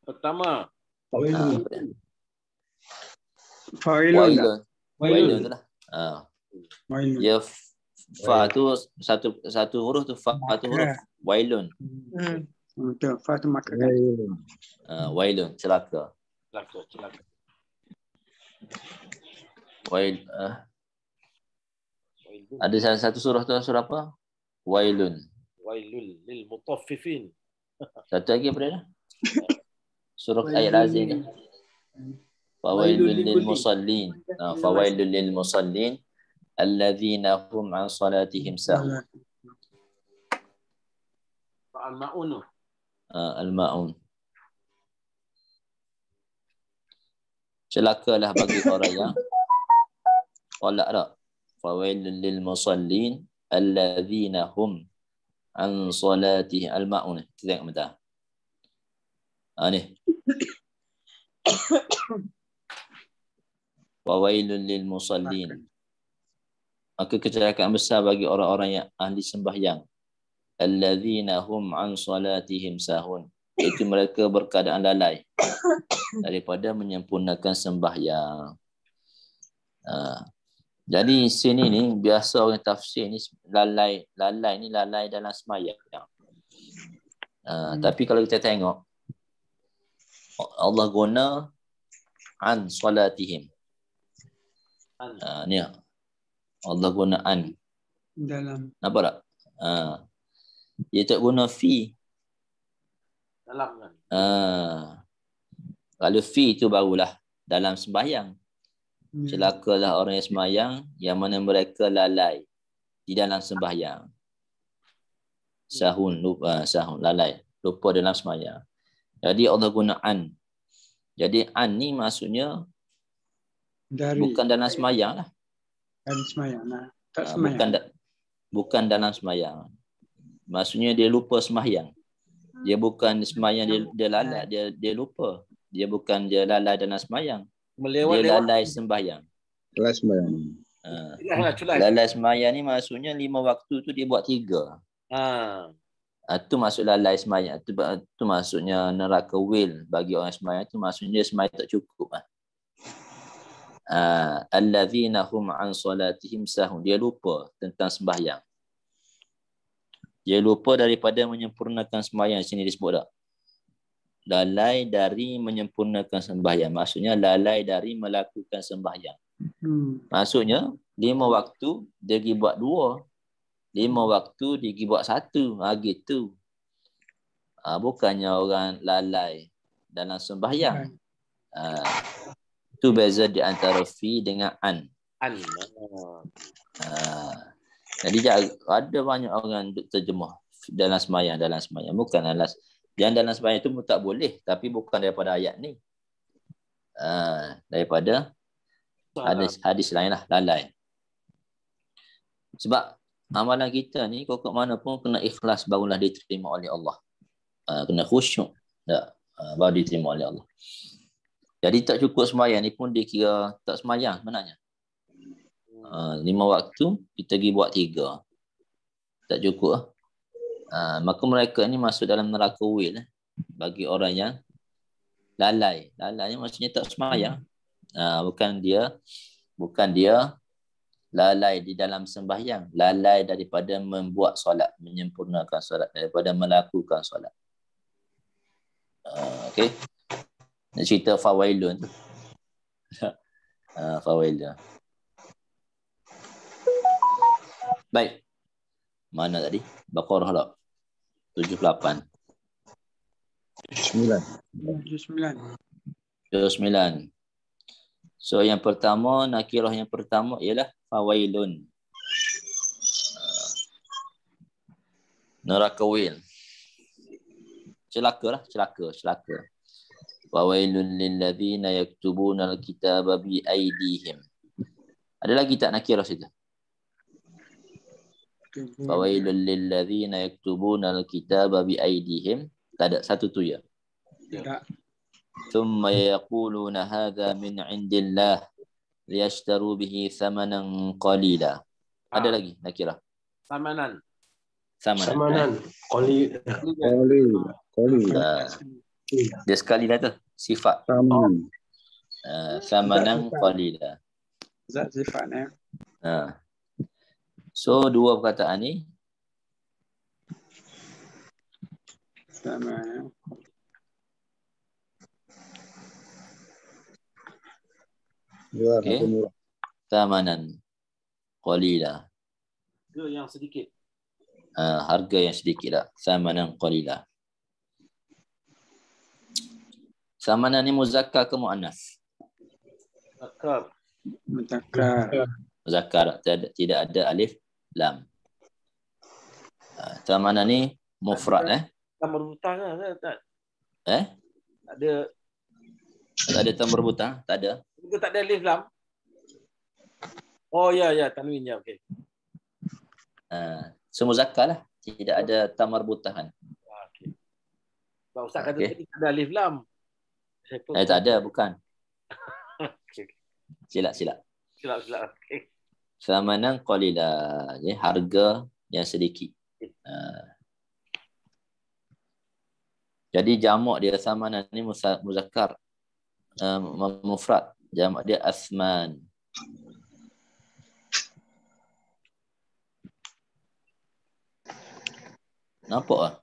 Pertama. Wailun. Wailun tu lah. Ya, fa tu satu huruf tu, fa tu huruf. Wailun. Betul. Fa tu maka. Wailun, celaka. Celaka. Ada satu surah tu, surah apa? Wailun. Wailul lil mutaffifin. Satu lagi apa dia? Surah ayat lazim. Fawailul lil musallin. Fawailul lil musallin alladzina hum an salatihim sahun. Al-Ma'un. Al-Ma'un. Celakalah bagi orang yang tolak tak. Fawailul lil musallin alladzina hum an salatihim al-Ma'un. Kita tengok bentar. Ni. Fawailul lil musallin. Maka kecelakaan besar bagi orang-orang yang ahli sembahyang. Alladzina hum an salatihim sahun. Itu mereka berkeadaan lalai daripada menyempurnakan sembahyang. Jadi sini ni biasa orang tafsir ni lalai dalam sembahyang. Tapi kalau kita tengok Allah guna an salatihim. Ni Allah guna an Dalam. nampak tak? Dia tak guna fi. Dalam kan. Kalau fi itu barulah dalam sembahyang. Celakalah orang yang sembahyang yang mana mereka lalai di dalam sembahyang. Sahun, lupa, lalai, lupa dalam sembahyang. Jadi Allah guna an. Jadi an ni maksudnya Dari. bukan dalam sembahyang lah. Dari semayang. Tak semayang. Bukan dalam sembahyang. Maksudnya dia lupa sembahyang. Dia bukan sembahyang, dia lalai, dia lupa. Dia bukan dia lalai dalam sembahyang. Dia lalai sembahyang. Lalai sembahyang. Lalai sembahyang ni maksudnya 5 waktu tu dia buat 3. Itu maksud lalai sembahyang. Itu maksudnya neraka wil bagi orang sembahyang. Itu maksudnya sembahyang tak cukup. Alladzina hum an salatihim sahun. Dia lupa tentang sembahyang. Dia lupa daripada menyempurnakan sembahyang. Sini disebut tak? Lalai dari menyempurnakan sembahyang. Maksudnya lalai dari melakukan sembahyang. Maksudnya 5 waktu dia pergi buat 2. 5 waktu dia pergi buat 1. Gitu. Bukannya orang lalai dalam sembahyang. Itu beza di antara fi dengan an. Jadi ada banyak orang terjemah dalam sembahyang. Bukan yang dalam sembahyang itu pun tak boleh. Tapi bukan daripada ayat ni. Daripada hadis lain lah. Lalai. Sebab amalan kita ni kok mana pun kena ikhlas barulah diterima oleh Allah. Kena khusyuk. Baru diterima oleh Allah. Jadi tak cukup sembahyang ni pun dikira tak sembahyang sebenarnya. 5 waktu kita pergi buat 3. Tak cukup. Maka mereka ni masuk dalam neraka wil bagi orang yang lalai. Lalai ni maksudnya tak sembahyang. Bukan dia lalai di dalam sembahyang, lalai daripada membuat solat, menyempurnakan solat, daripada melakukan solat. Okey. Nak cerita fawailun tu. Fawailun. Baik. Mana tadi? Baqarah tak? 78. 79. 79. So yang pertama, nakirah yang pertama ialah fawailun. Neraka wil. Celaka. Fawailun lilladzina yaktubuna alkitaba bi aydihim. Ada lagi tak nakirah situ? Fawailun lilladzina yaktubuna alkitaba bi aydihim. Tak ada, satu tu ya. Tak. ثم يقولون هذا من عند الله ليشتروا به ثمنا قليلا. Ada lagi nakirah. Samanan. Qali. Dia sekali dah tu sifat. Thamanan qalila. Zat sifat So dua perkataan ni sama. okey. Thamanan qalila. Harga yang sedikit. Harga yang sedikit lah. Thamanan qalila. Thamanan ni muzakkar ke muannas? Mutakkar. Muzakkar, tidak ada alif lam. Thamanan ni mufrad Tambah hutang ke tak? Tak ada tambah butang? Tak ada. Itu tak ada alif lam. Oh ya tanwin ya, okey. So muzakkar lah. Tidak ada tamar butahan. Okey. Pak Ustaz kata tadi tak ada alif lam. Tak ada, bukan. Okey. Silap. Okey. Thamanan qalila. Jadi harga yang sedikit. Jadi jamak dia thamanan ni muzakkar. Mufrad. Jamak dia asman. Nampak ah?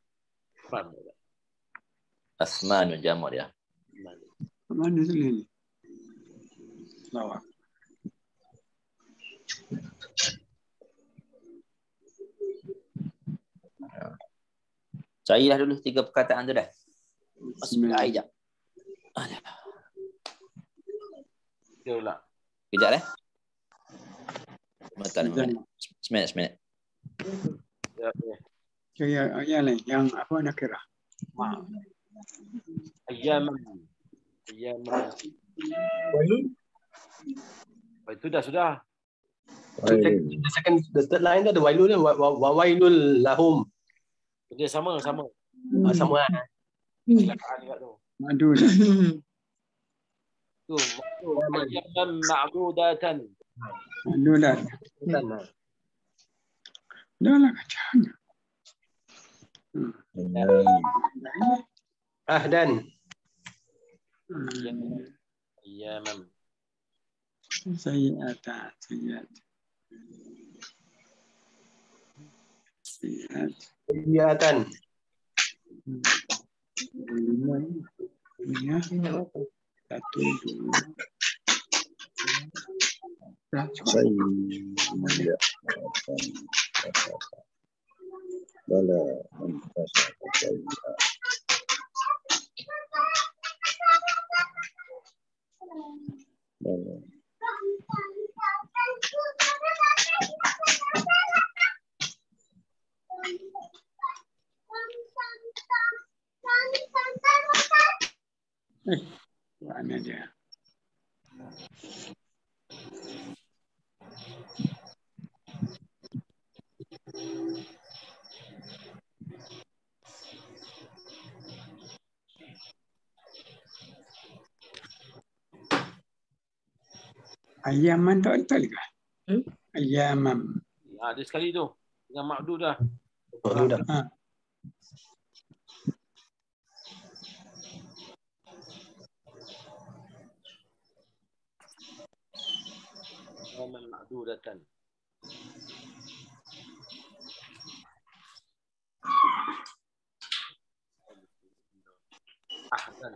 Asman jamak dia. Mana tulis ni? Lawak. Carilah dulu 3 perkataan tu dah. Masih air jap. Itulah. Kejap Bentar 5 minit. 9 minit. Yang lain, yang apa nakirah? Ayyaman. Itu sudah. The third line tu ada wailul dan wailul lahum. Dia sama. Sama lah. Kecelakaan juga tu. Madu dah. Tu ayyaman ma'dudatan. Madu dah. Dah lah kacang. Ahdan. Ayyaman. Sayyiat. Kegiatan. Ya. 1, 2. Mana dia? Ayaman tak betul ke? Ayamam. Ada sekali tu. Dengan ma'dud dah. Ayyaman ma'dudatan. Ahdan.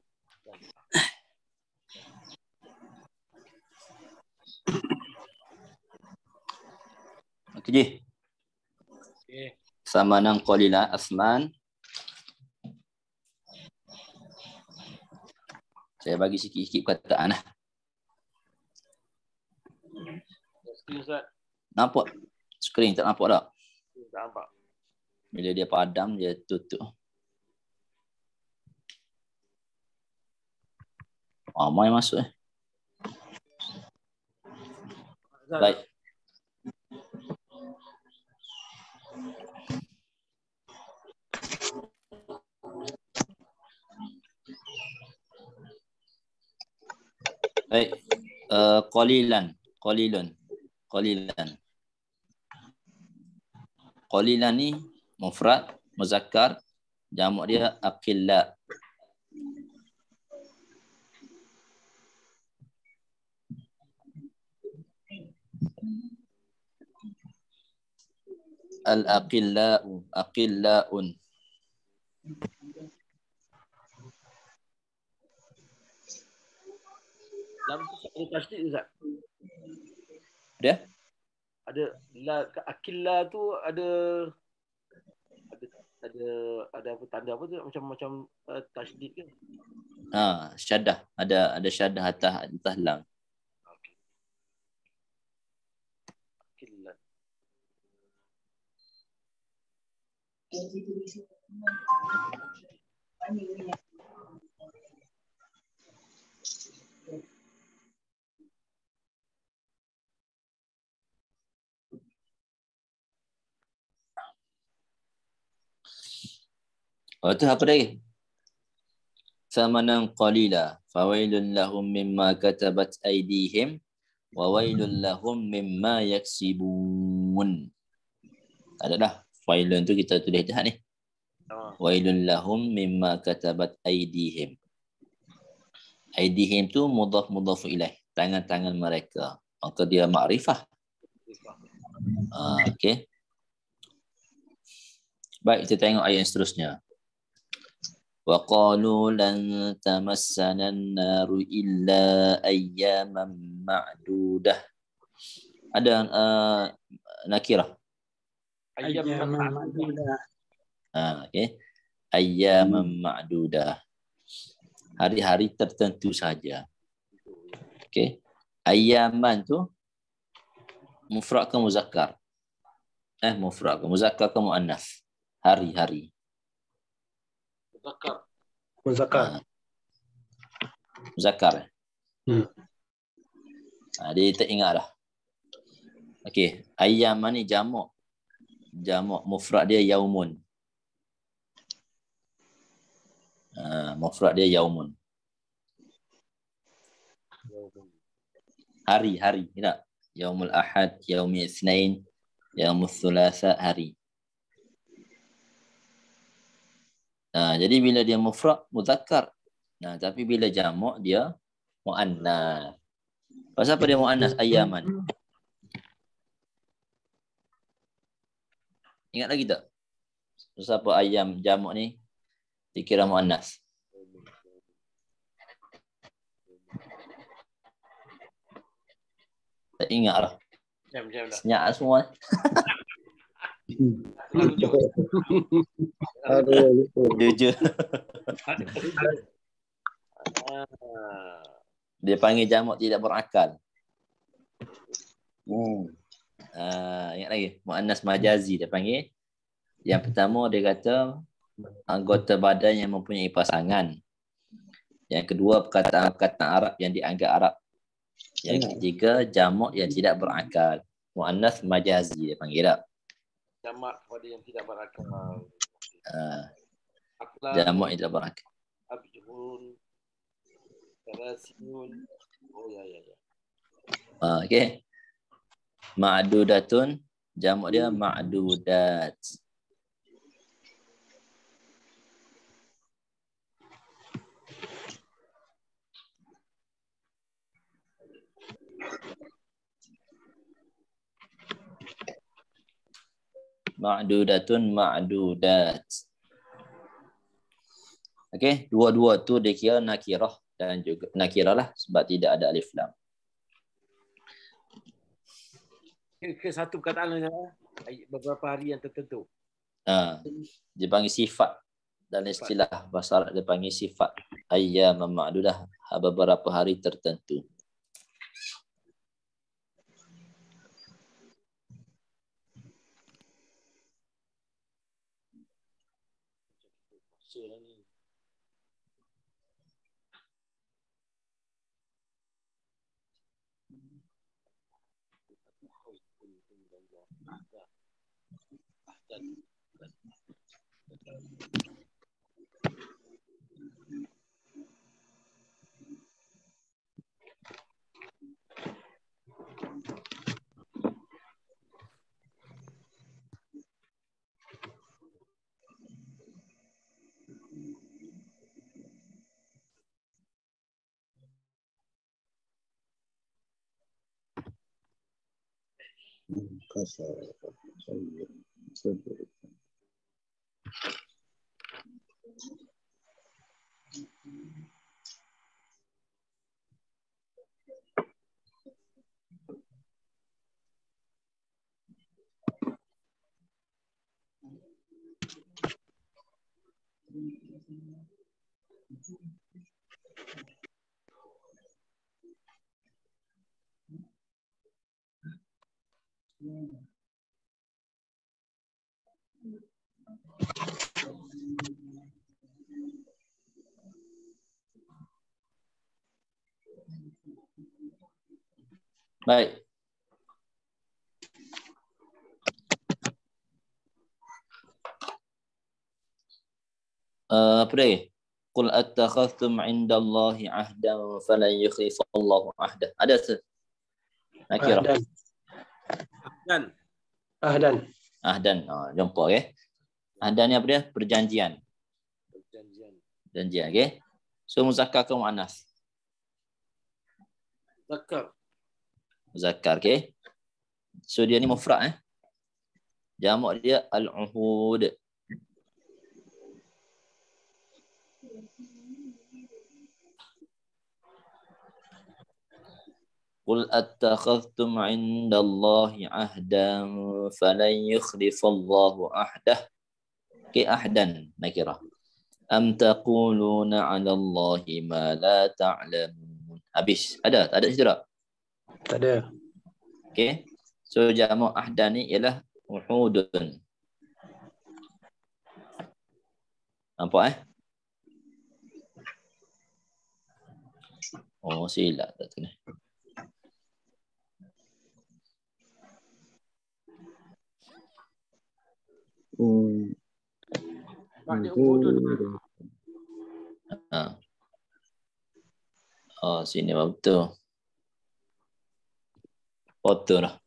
Okey. Thamanan qalila asman. Saya bagi sikit-sikit perkataan lah. Nampak skrin tak nampak tak? Tak nampak. Bila dia padam dia tutup. Ramai masuk Baik. Baik. Qalilan. Qalilan ni mufrad, muzakkar, jamak dia aqilla. Al-aqillau, aqillaun. Dalam tu ada tasdid Ustaz? Dia? Ada la akilla tu ada apa tanda apa tu macam tasdid ke? Syaddah. Ada syaddah atas lam. Akilla. Itu apa lagi? Thamanan qalila fawailun lahum mimma katabat aydihim wa wailul lahum mimma yaksibun. Ada dah. Wailun tu kita tulis dah ni. Wailun lahum mimma katabat aydihim. Aydihim tu mudhaf ilaih. Tangan-tangan mereka. Maka dia makrifah. Okey. Baik, kita tengok ayat yang seterusnya. Wa qalu lan tamassana an-naru illa ayyaman ma'dudah. Ada nakirah. Ayyaman ma'dudah. Okey. Ayyaman ma'dudah. Hari-hari tertentu saja. Okey. Ayyaman tu mufrad ke muzakkar? Mufrad ke muzakkar ke muannas? Hari-hari. Muzakkar. Muzakkar. Dia tak ingat dah. Okey, ayyam ni jamak. Jamak mufrad dia yaumun. Mufrad dia yaumun. Hari-hari, tak? Yaumul Ahad, yaumul Itsnain, yaumul Thulatha, hari. Jadi bila dia mufrad muzakkar. Tapi bila jamak dia muannas. Pasal apa dia muannas? Ayyaman. Ingat lagi tak? Pasal apa ayyam jamak ni dikira muannas? Tak ingat lah. Senyap semua. Jujur. Dia panggil jamak tidak berakal. Ingat lagi? Muannas majazi dia panggil. Yang pertama dia kata anggota badan yang mempunyai pasangan. Yang kedua perkataan-perkataan Arab yang dianggap Arab. Yang ketiga jamak yang tidak berakal. Muannas majazi dia panggil tak? Jamak kepada yang tidak berakal. Jamak yang tidak berakal. Abjun. Karasiun. Oh ya. Okey. Ma'dudatun jamak dia ma'dudat. Ma'dudatun ma'dudat. Okey, dua-dua tu dia kira nakirah dan juga nakirah lah sebab tidak ada alif lam. Ke satu perkataan beberapa hari yang tertentu. Dia panggil sifat dalam istilah bahasa Arab dia panggil sifat. Ayyam ma'dudah, beberapa hari tertentu. So, ni. Kasar. Saya. Baik. Apa dia? Qul attakhadhtum 'indallahi 'ahdan falan yukhlifallahu 'ahdah. Ada tu. Nakirah. Dan Ahdan. Jumpa okey. Ahdan ni apa dia? Perjanjian. Perjanjian okey. So muzakkar ke muannas? Muzakkar okey. So dia ni mufrad Jamak dia al-uhud. Qul attakhadhtum 'indallahi 'ahdan falan yukhlifallahu 'ahdah. Okey, ahdan nakirah. Am taquluna 'ala Allahi ma la ta'lamun. Habis. Ada? Tak ada situ tak? Tak ada. Okey. So jamak ahdan ni ialah uhudun. Nampak Oh, silap tak tu ni. Oh, sini betul. Foto lah.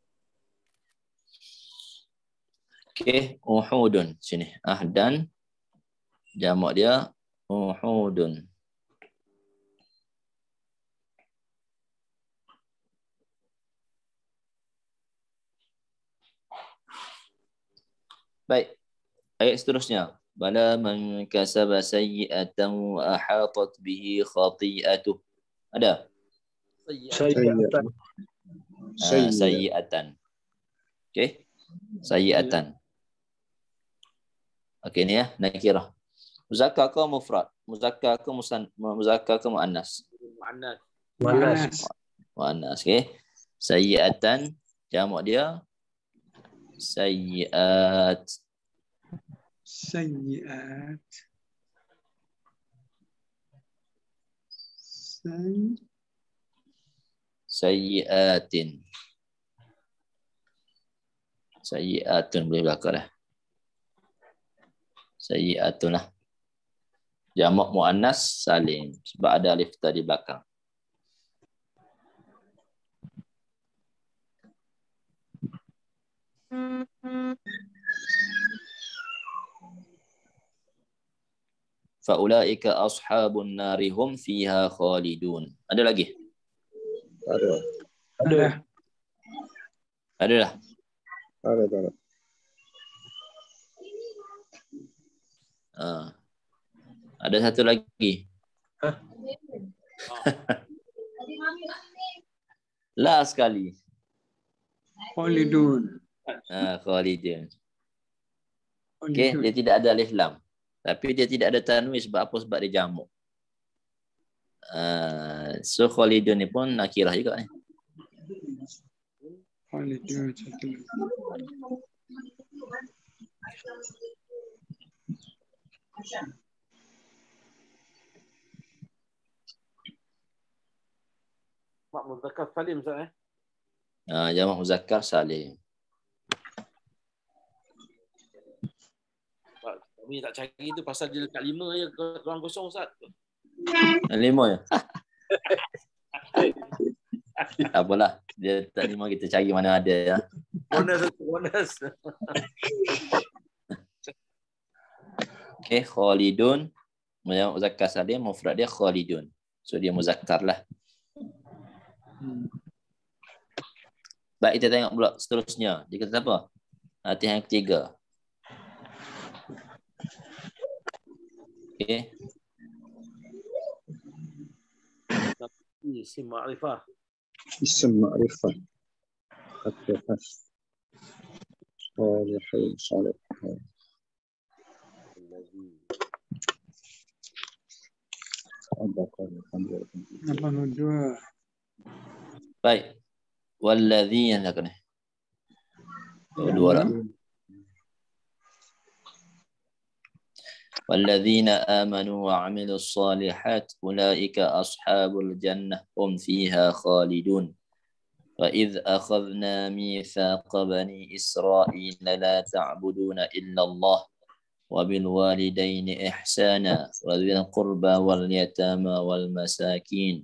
Okey, uhudun sini. Ahdan jamak dia uhudun. Baik. Ayat seterusnya. Bala man kasaba sayyi'atan wa ahatat bihi khati'atuh. Ada? Sayyi'atan. Okey. Sayyi'atan. Okey ni nakirah. Muzakkar ke mufrad? Muzakkar ke muzakkar ke muannas? Muannas. Okey. Sayyi'atan jamak dia sayyi'at. Sayyi'atin. Sayyi'atun boleh belakang dah. Sayyi'atun lah. Jamak muannas salim sebab ada alif ta di belakang. Faulaika ashabun nari hum fiha khalidun. Ada lagi? Ada. Ada dah. Ada. Ada satu lagi. Last sekali. Khalidun. Khalidun. Okey, dia tidak ada alif lam. Tapi dia tidak ada tanwin sebab apa? Sebab dia jamak. So Khalidun ni pun nakirah juga ni. Khalidun satu. Mak muzakkar salim Ustaz Jamak muzakkar salim. Kami tak cari tu pasal dia dekat 5 je ruang kosong Ustaz. 5 je. Tak apalah. Dia tak 5 kita cari mana ada ya. Bonus. Okey, Khalidun. Jamak muzakkar salim, mufrad dia Khalidun. So dia muzakkar lah. Baik, kita tengok pula seterusnya. Dia kata apa? Latihan yang ketiga. Okey. Isim ma'rifah. Isim ma'rifah. Kata Salihin, salihin. Baik. Walladzina kena. Dua lah. والذين آمنوا وعملوا الصالحات أولئك أصحاب الجنة هم فيها خالدون وإذ أخذنا ميثاق بني إسرائيل لا تعبدون إلا الله وبالوالدين إحسانا وذي القربى واليتامى والمساكين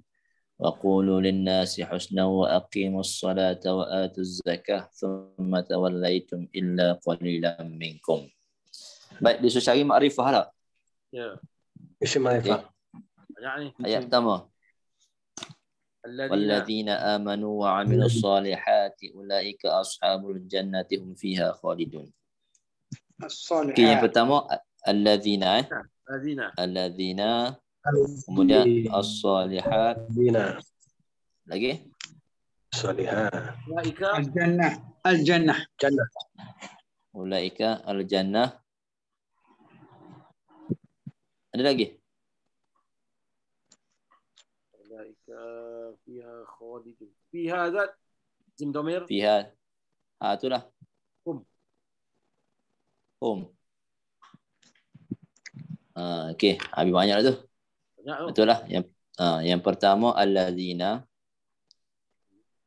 وقولوا للناس حسنا وأقيموا الصلاة وآتوا الزكاة ثم توليتم إلا قليلا منكم. Baik, dia cari makrifah lah. Ya. Isim ma'rifah. Banyak ni. Ayat pertama. Walladzina amanu wa 'amilus solihati ulaika ashabul jannati hum fiha khalidun. As-salihat. Okey, yang pertama alladzina kemudian as-solihat lagi Salihat. Ulaika Al-jannah. ulaika al-jannah. Ada lagi? Ulaika fiha khalidun. Fiha zat jim domir. Fiha. Itulah. Hum. Okey, habis banyak lah tu. Banyak tu. Betul lah. Yang pertama alladzina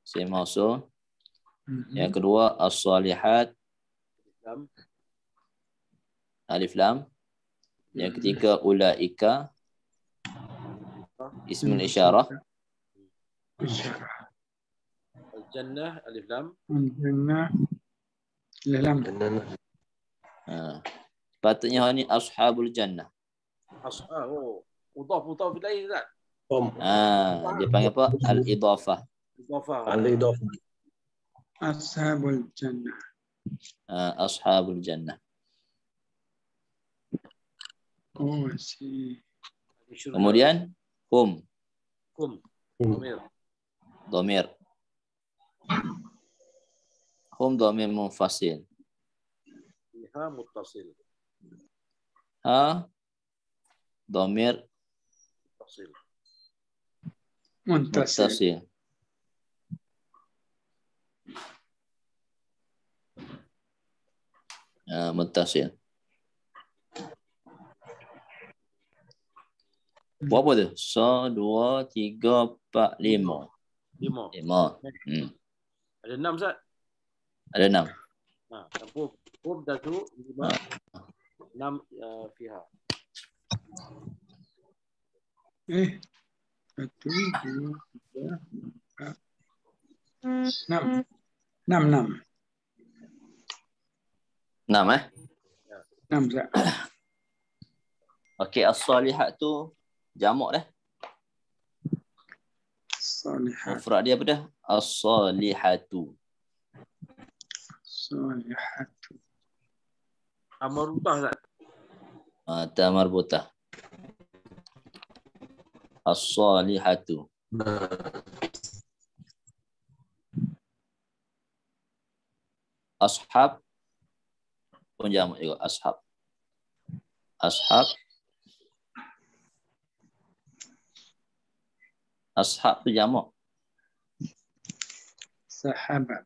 isim mausul. Yang kedua as-solihat Islam. alif lam. Yang ketiga ulaika ismul isyarah. Al-jannah alif lam. Al-jannah. Lam. Patutnya ni ashabul jannah. Mudhaf ilaih zat. Dia panggil apa? Al-idafah. Al-idafah. Ashabul jannah. Ashabul jannah. Oh, I see. Kemudian hum. Dhamir. Hum dhamir munfasil. Fiha muttasil. Ha dhamir muttasil. Muttasil. Berapa tu? 1, 2, 3, 4, 5. 5. Ada 6 Ustaz? Ada 6. Hum dah tu 5. 6 fiha. 1, 2, 3, 4, 6. 6. 6 6 Ustaz. Okey, as-salihat tu jamak dah. Salihat. Mufrad dia apa dah? As-salihatu. Salihatu. Amarubah Ustaz. Ta marbutah. As-salihatu. Ashab pun jamak juga. Ashab. Ashab tu jamak. Sahabat.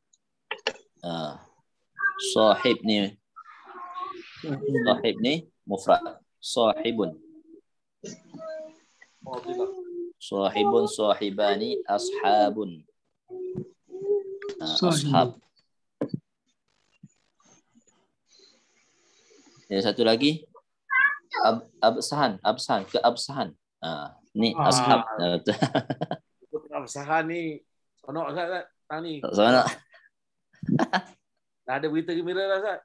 Sahib ni mufrad. Sahibun. sahibun, sahibani, ashabun. Ashab. Yang satu lagi absahan, keabsahan. Ni ashab. Keabsahan ni sonok Ustaz tang ni. Sonok. Dah ada berita gembira dah Ustaz.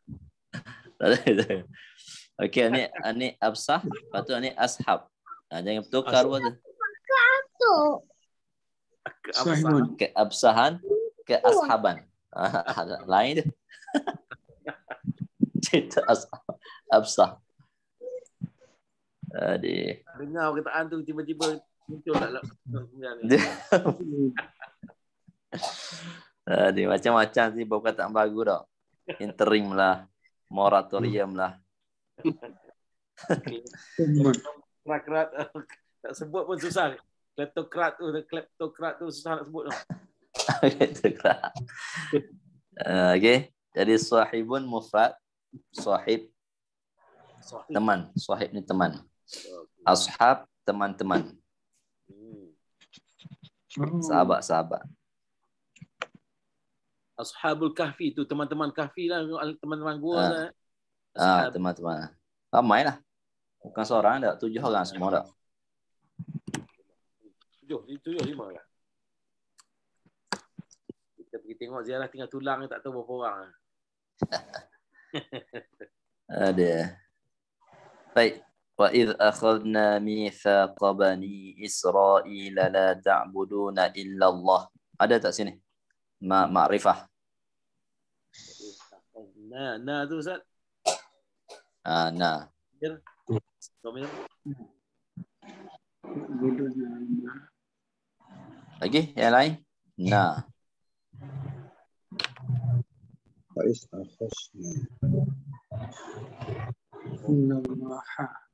Okey, ni absah, lepas tu ni ashab. Jangan bertukar pun tu. Keabsahan. Keabsahan, keashaban. Lain tu. Cerita absah. Adik. Dengar perkataan tu tiba-tiba muncul tak Adik, macam-macam sih perkataan baru dah. Interim lah, moratorium lah. Krat tak sebut pun susah. Kleptokrat tu susah nak sebut tu. Okey, jadi sahibun mufrad, sahib teman, sahib ni teman. Ashab teman-teman. Sahabat-sahabat. Ashabul Kahfi tu teman-teman Kahfi lah, teman-teman gua lah. Teman-teman. Ramai lah. Bukan seorang dah, 7 orang semua dah. 7, 5 lah. Kita pergi tengok ziarah tinggal tulang tak tahu berapa orang. Ada. Baik. Wa idh akhadna mithaqa bani Israil la ta'buduna illa Allah. Ada tak sini? Ma'rifah. Nah tu Ustaz. Nah. Lagi yang lain? Nah. Faiz akhasna. Innallaha.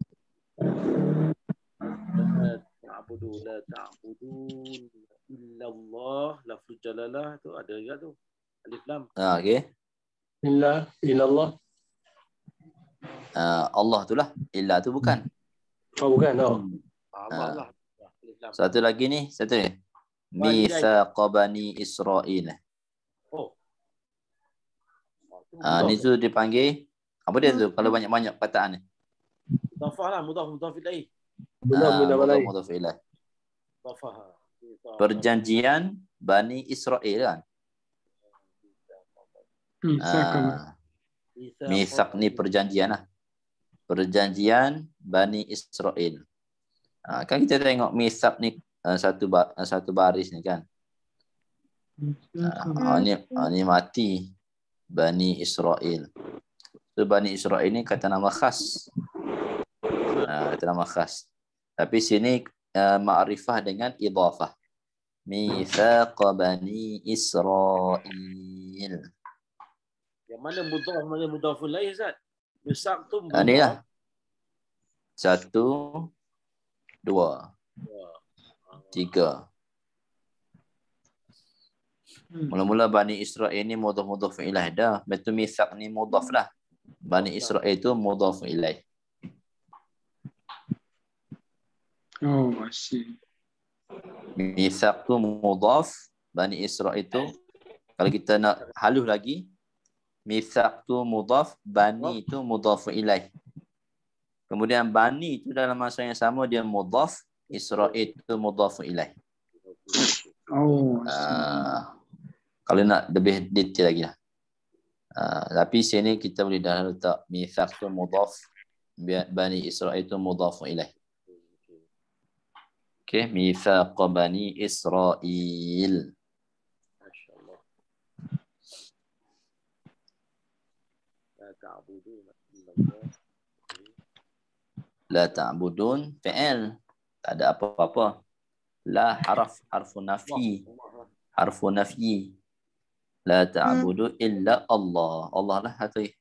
La ta'budun illallah. Lafzul jalalah tu ada juga tu. Alif lam. Okey. Illallah. Allah tu lah. Illa tu bukan. Oh, bukan. Oh. Allah. Alif lam. Satu lagi ni. Satu ni. Mithaqa bani Israil. Oh. Ni tu dipanggil. Apa dia tu? Kalau banyak-banyak perkataan ni. Mudhafah lah. Mudhaf ilaih. Mudhaf ilaih. Mudhafah. Perjanjian Bani Israil kan. Mithaq ni perjanjian lah. Perjanjian Bani Israil. Kan kita tengok mithaq ni satu baris ni kan. Ni mati Bani Israil. So Bani Israil ni kata nama khas. Kata nama khas. Tapi sini ma'rifah dengan idhafah. Mithaqa Bani Israil. Yang mana mudhaf, mana mudhaful ilaih Ustaz? Mithaq tu mudhaf. Ni lah. 1, 2, 3. Mula-mula Bani Israil ni mudhaf ilaih dah. Betul mithaq ni mudhaf lah. Bani Israil tu mudhaf ilaih. Oh, I see. Mithaq tu mudhaf, Bani Israil tu kalau kita nak halus lagi, mithaq tu mudhaf, Bani tu mudhaf ilaih. Kemudian Bani tu dalam masa yang sama dia mudhaf, Israil tu mudhaf ilaih. Oh, kalau nak lebih detail lagi lah. Tapi sini kita boleh dah letak mithaq tu mudhaf, Bani Israil tu mudhaf ilaih. Okay, mithaq Bani Israil. Masya-Allah. La ta'budun illallah. La ta'budun fi'il. Tak ada apa-apa. La harfu nafi. Harfu nafi. La ta'budu illa Allah. Allah lah hati.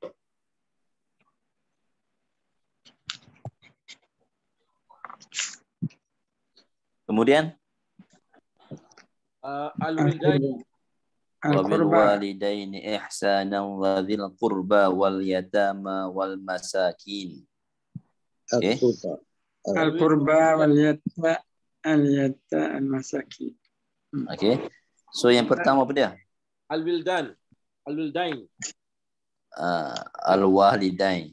Kemudian al-walidain wa bil walidaini ihsanan wa dzil qurba wal yatama wal masakin. Al-qurba. Al-qurba wal yatama. Al-yata al-masakin. Okey. So yang pertama apa dia? Al-wildan. Al-wildain. Al-walidain.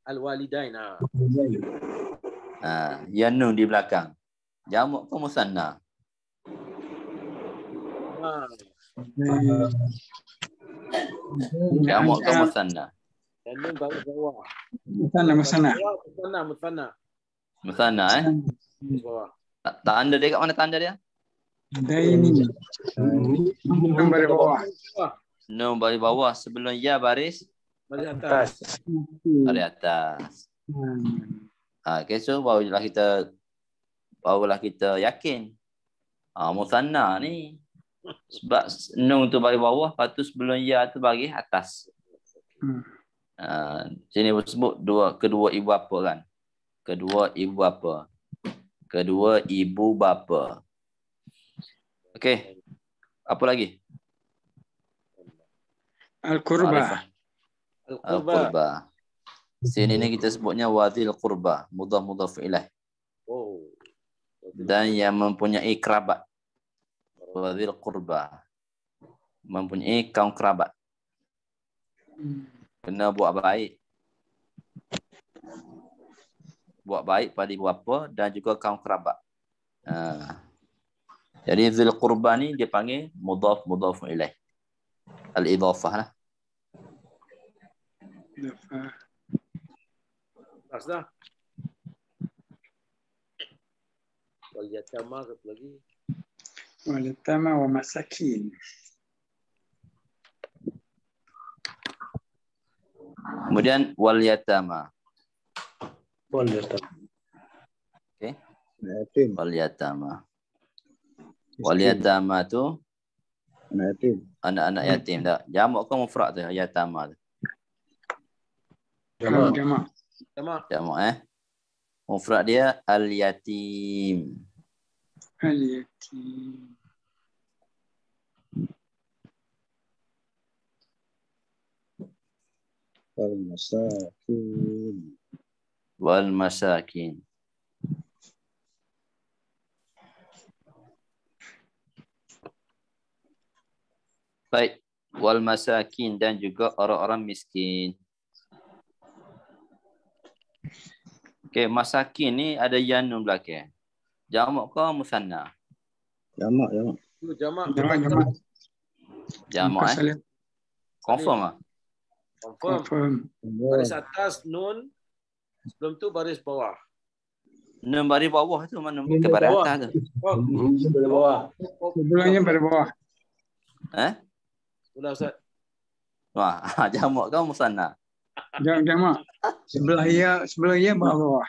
Al-walidain. Yang nun di belakang. Jamak ke musanna? Jamak ke musanna? Dan nun baru bawah. Musana. Musanna Bawah. Tanda dia kat mana tanda dia? Daini. Nombor bawah. Nun baris bawah sebelum ya baris Balik atas. baris atas. Okay, so barulah kita yakin. Musanna ni sebab nun tu baris bawah, lepas tu sebelum ya tu baris atas. Sini sebut kedua ibu bapa kan. Kedua ibu bapa. Okey. Apa lagi? Al-qurba. Al-qurba. Sini ni kita sebutnya wadhil qurba, mudhaf ilaih. Oh. Dan yang mempunyai kerabat. Wadhil qurba. Mempunyai kaum kerabat. Kena buat baik. Buat baik pada ibu bapa dan juga kaum kerabat. Jadi zil qurba ni dia panggil mudhaf ilaih. Al-idhafah lah. Pas dah. Wal yatama satu lagi. Wal yatama wa masakin. Kemudian wal yatama. Okey. Yatim. Wal yatama. Wal yatama tu Anak yatim. anak-anak yatim dah. Jamak ke mufrad tu yatama tu? Jamak. Jamak Mufrad dia al-yatim. Al-yatim. Al-masakin. Wal masakin. Baik, wal masakin dan juga orang-orang miskin. Okey, masakin ni ada yanun belakang. Jamak ke musanna? Jamak. Jamak Confirm ah? Confirm. Baris atas nun. Sebelum tu baris bawah. Nun baris bawah tu mana bukan baris atas tu. Sebelumnya pada bawah. Sudah Ustaz. Wah, jamak ke musanna? Jamak. Sebelah ya bawah.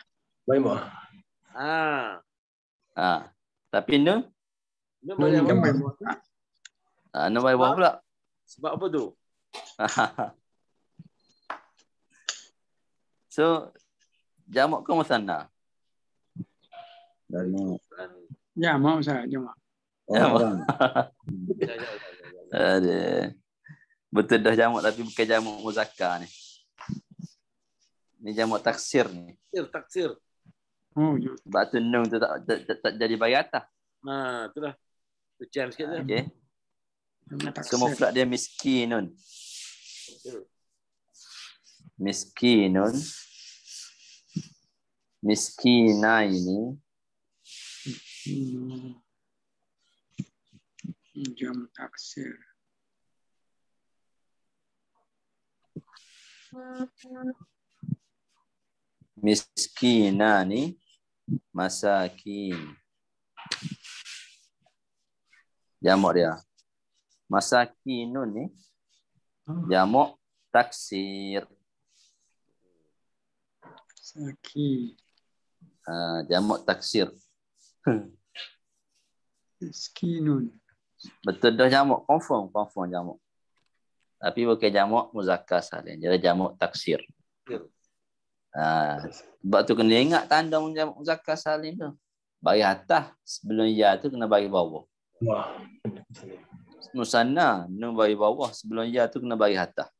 Tapi nun? Nun baris bawah. Nun baris bawah pula. Sebab apa tu? So, jamak ke musanna? Jamak Ustaz, jamak. Orang. Betul dah jamak tapi bukan jamak muzakkar ni. Ni jamak taksir ni. Taksir. Oh, Sebab tu nun tu tak jadi baris atas. Itulah. Tu jam sikit je. Okey. So mufrad dia miskinun. Miskinun. Miskinaini. Jam taksir. Miskinani. Masakin. Jamak dia. Masakinun ni. Jamak taksir. Saki. Jamak taksir. Miskinun. Betul dah jamak. Confirm jamak. Tapi bukan jamak muzakkar salim. Dia jamak taksir. Sebab tu kena ingat tanda jamak muzakkar salim tu. Baris atas sebelum ya tu kena baris bawah. Musanna nun baris bawah sebelum ya tu kena baris atas.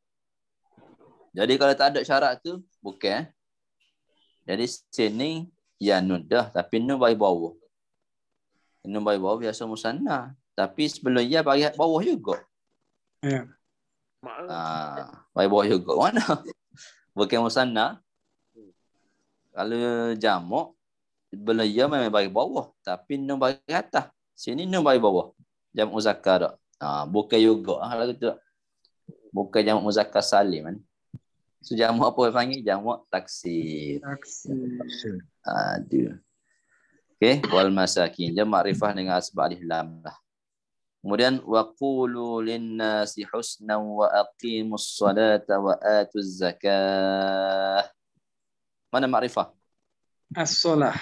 Jadi kalau tak ada syarat tu bukan. Jadi sini ya nun dah tapi nun baris bawah. Nun bagi bawah biasa musanna. Tapi sebelum ya bagi bawah juga. Ya. Bagi bawah juga. Mana? Bukan musanna. Kalau jamak, sebelum ya memang bagi bawah. Tapi nun bagi atas. Sini nun bagi bawah. Jamak muzakkar. Bukan juga. Kalau tu bukan jamak muzakkar salim kan. So jamak apa panggil? Jamak taksir. Taksir. Aduh. Okey, wal masakin. Dia makrifah dengan asbab alif lam lah. Kemudian waqulu lin-nasi husnan wa aqimus salata wa atuz zakah. Mana makrifah? As-salah.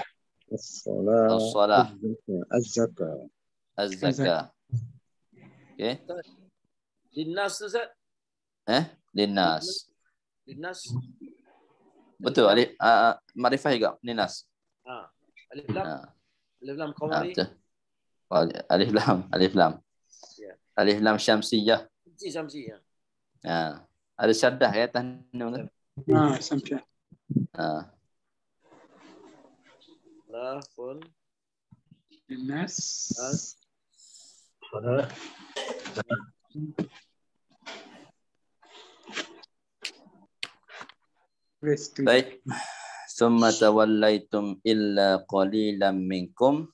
As-salah. Az-zakah. Az-zakah. Okey. Linnas tu Ustaz? Linnas. Linnas. Betul, alif makrifah juga linnas. Alif lam. Alif lam qamari. Betul. Alif lam. Ya. Alif lam syamsiyah. Samsi ya. Ada syaddah ya tanum kan? Sampai. Lah pun. Nas. Baik. Summa tawallaitum illa qalilan minkum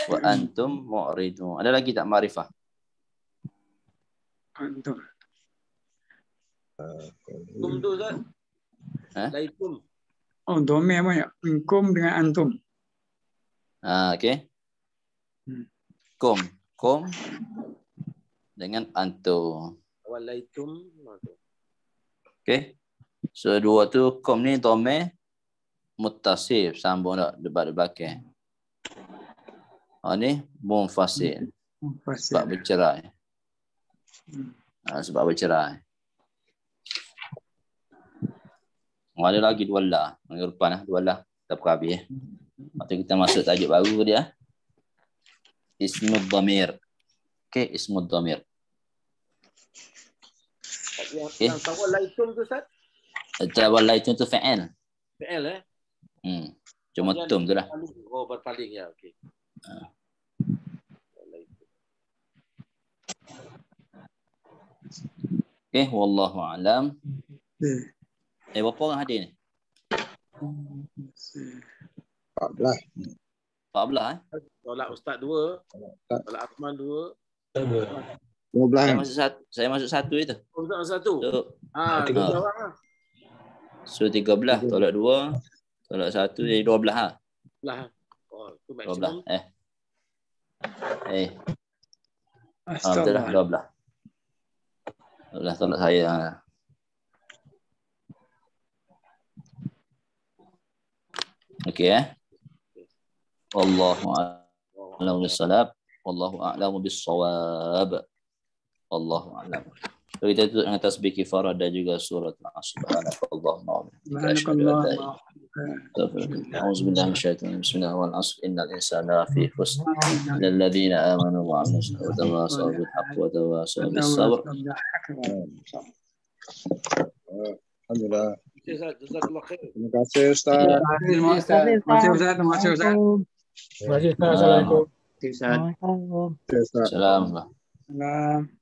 wa antum mu'ridun. Ada lagi tak makrifah? Antum. Tum tu Ustaz. Laitum. Oh, domain banyak. Minkum dengan antum. Okey. Kum dengan antum. Walaitum. Okey. So dua tu kum ni domain muttasif sambung dak debat belakang. Ni munfasil. Sebab bercerai. Sebab bercerai. Ada lagi dua lah. Minggu depan dua lah. Kita buka habis. Lepas kita masuk tajuk baru dia. Ismud dhamir. Okey, ismud dhamir. Yang tawallaitum tu Ustaz? Tawallaitum tu fa'il. Fi'il Cuma tum tu lah. Oh, berpaling ya. Okey. Okey, wallahu a'lam. Berapa orang hadir ni? 14. 14 Tolak Ustaz 2. Tolak Akmal 2. 15. Saya masuk satu itu. Ustaz 1. So, 3 orang lah. So 13 tolak 2 tolak 1 jadi 12 ah. Lah. Oh, tu 12. maksimum. Betul lah 12. 12 tolak saya. Okey Wallahu a'lam bis-shawab. Wallahu a'lamu bis-shawab. Wallahu a'lam. So, kita tutup dengan tasbih kifarah dan juga surat Al-Asr. Subhanakallahumma wa bihamdika. A'udzubillahi minasyaitonir rajim. Bismillahirrahmanirrahim. Innal insana lafi khusr. Illal ladzina amanu wa 'amilus solihati wa tawasaw bil haqqi wa tawasaw bis sabr. Alhamdulillah. Jazakallah khair. Terima kasih Ustaz. Terima kasih Ustaz. Terima kasih Ustaz. Assalamualaikum. Assalamualaikum. Ustaz. Assalamualaikum. Salam.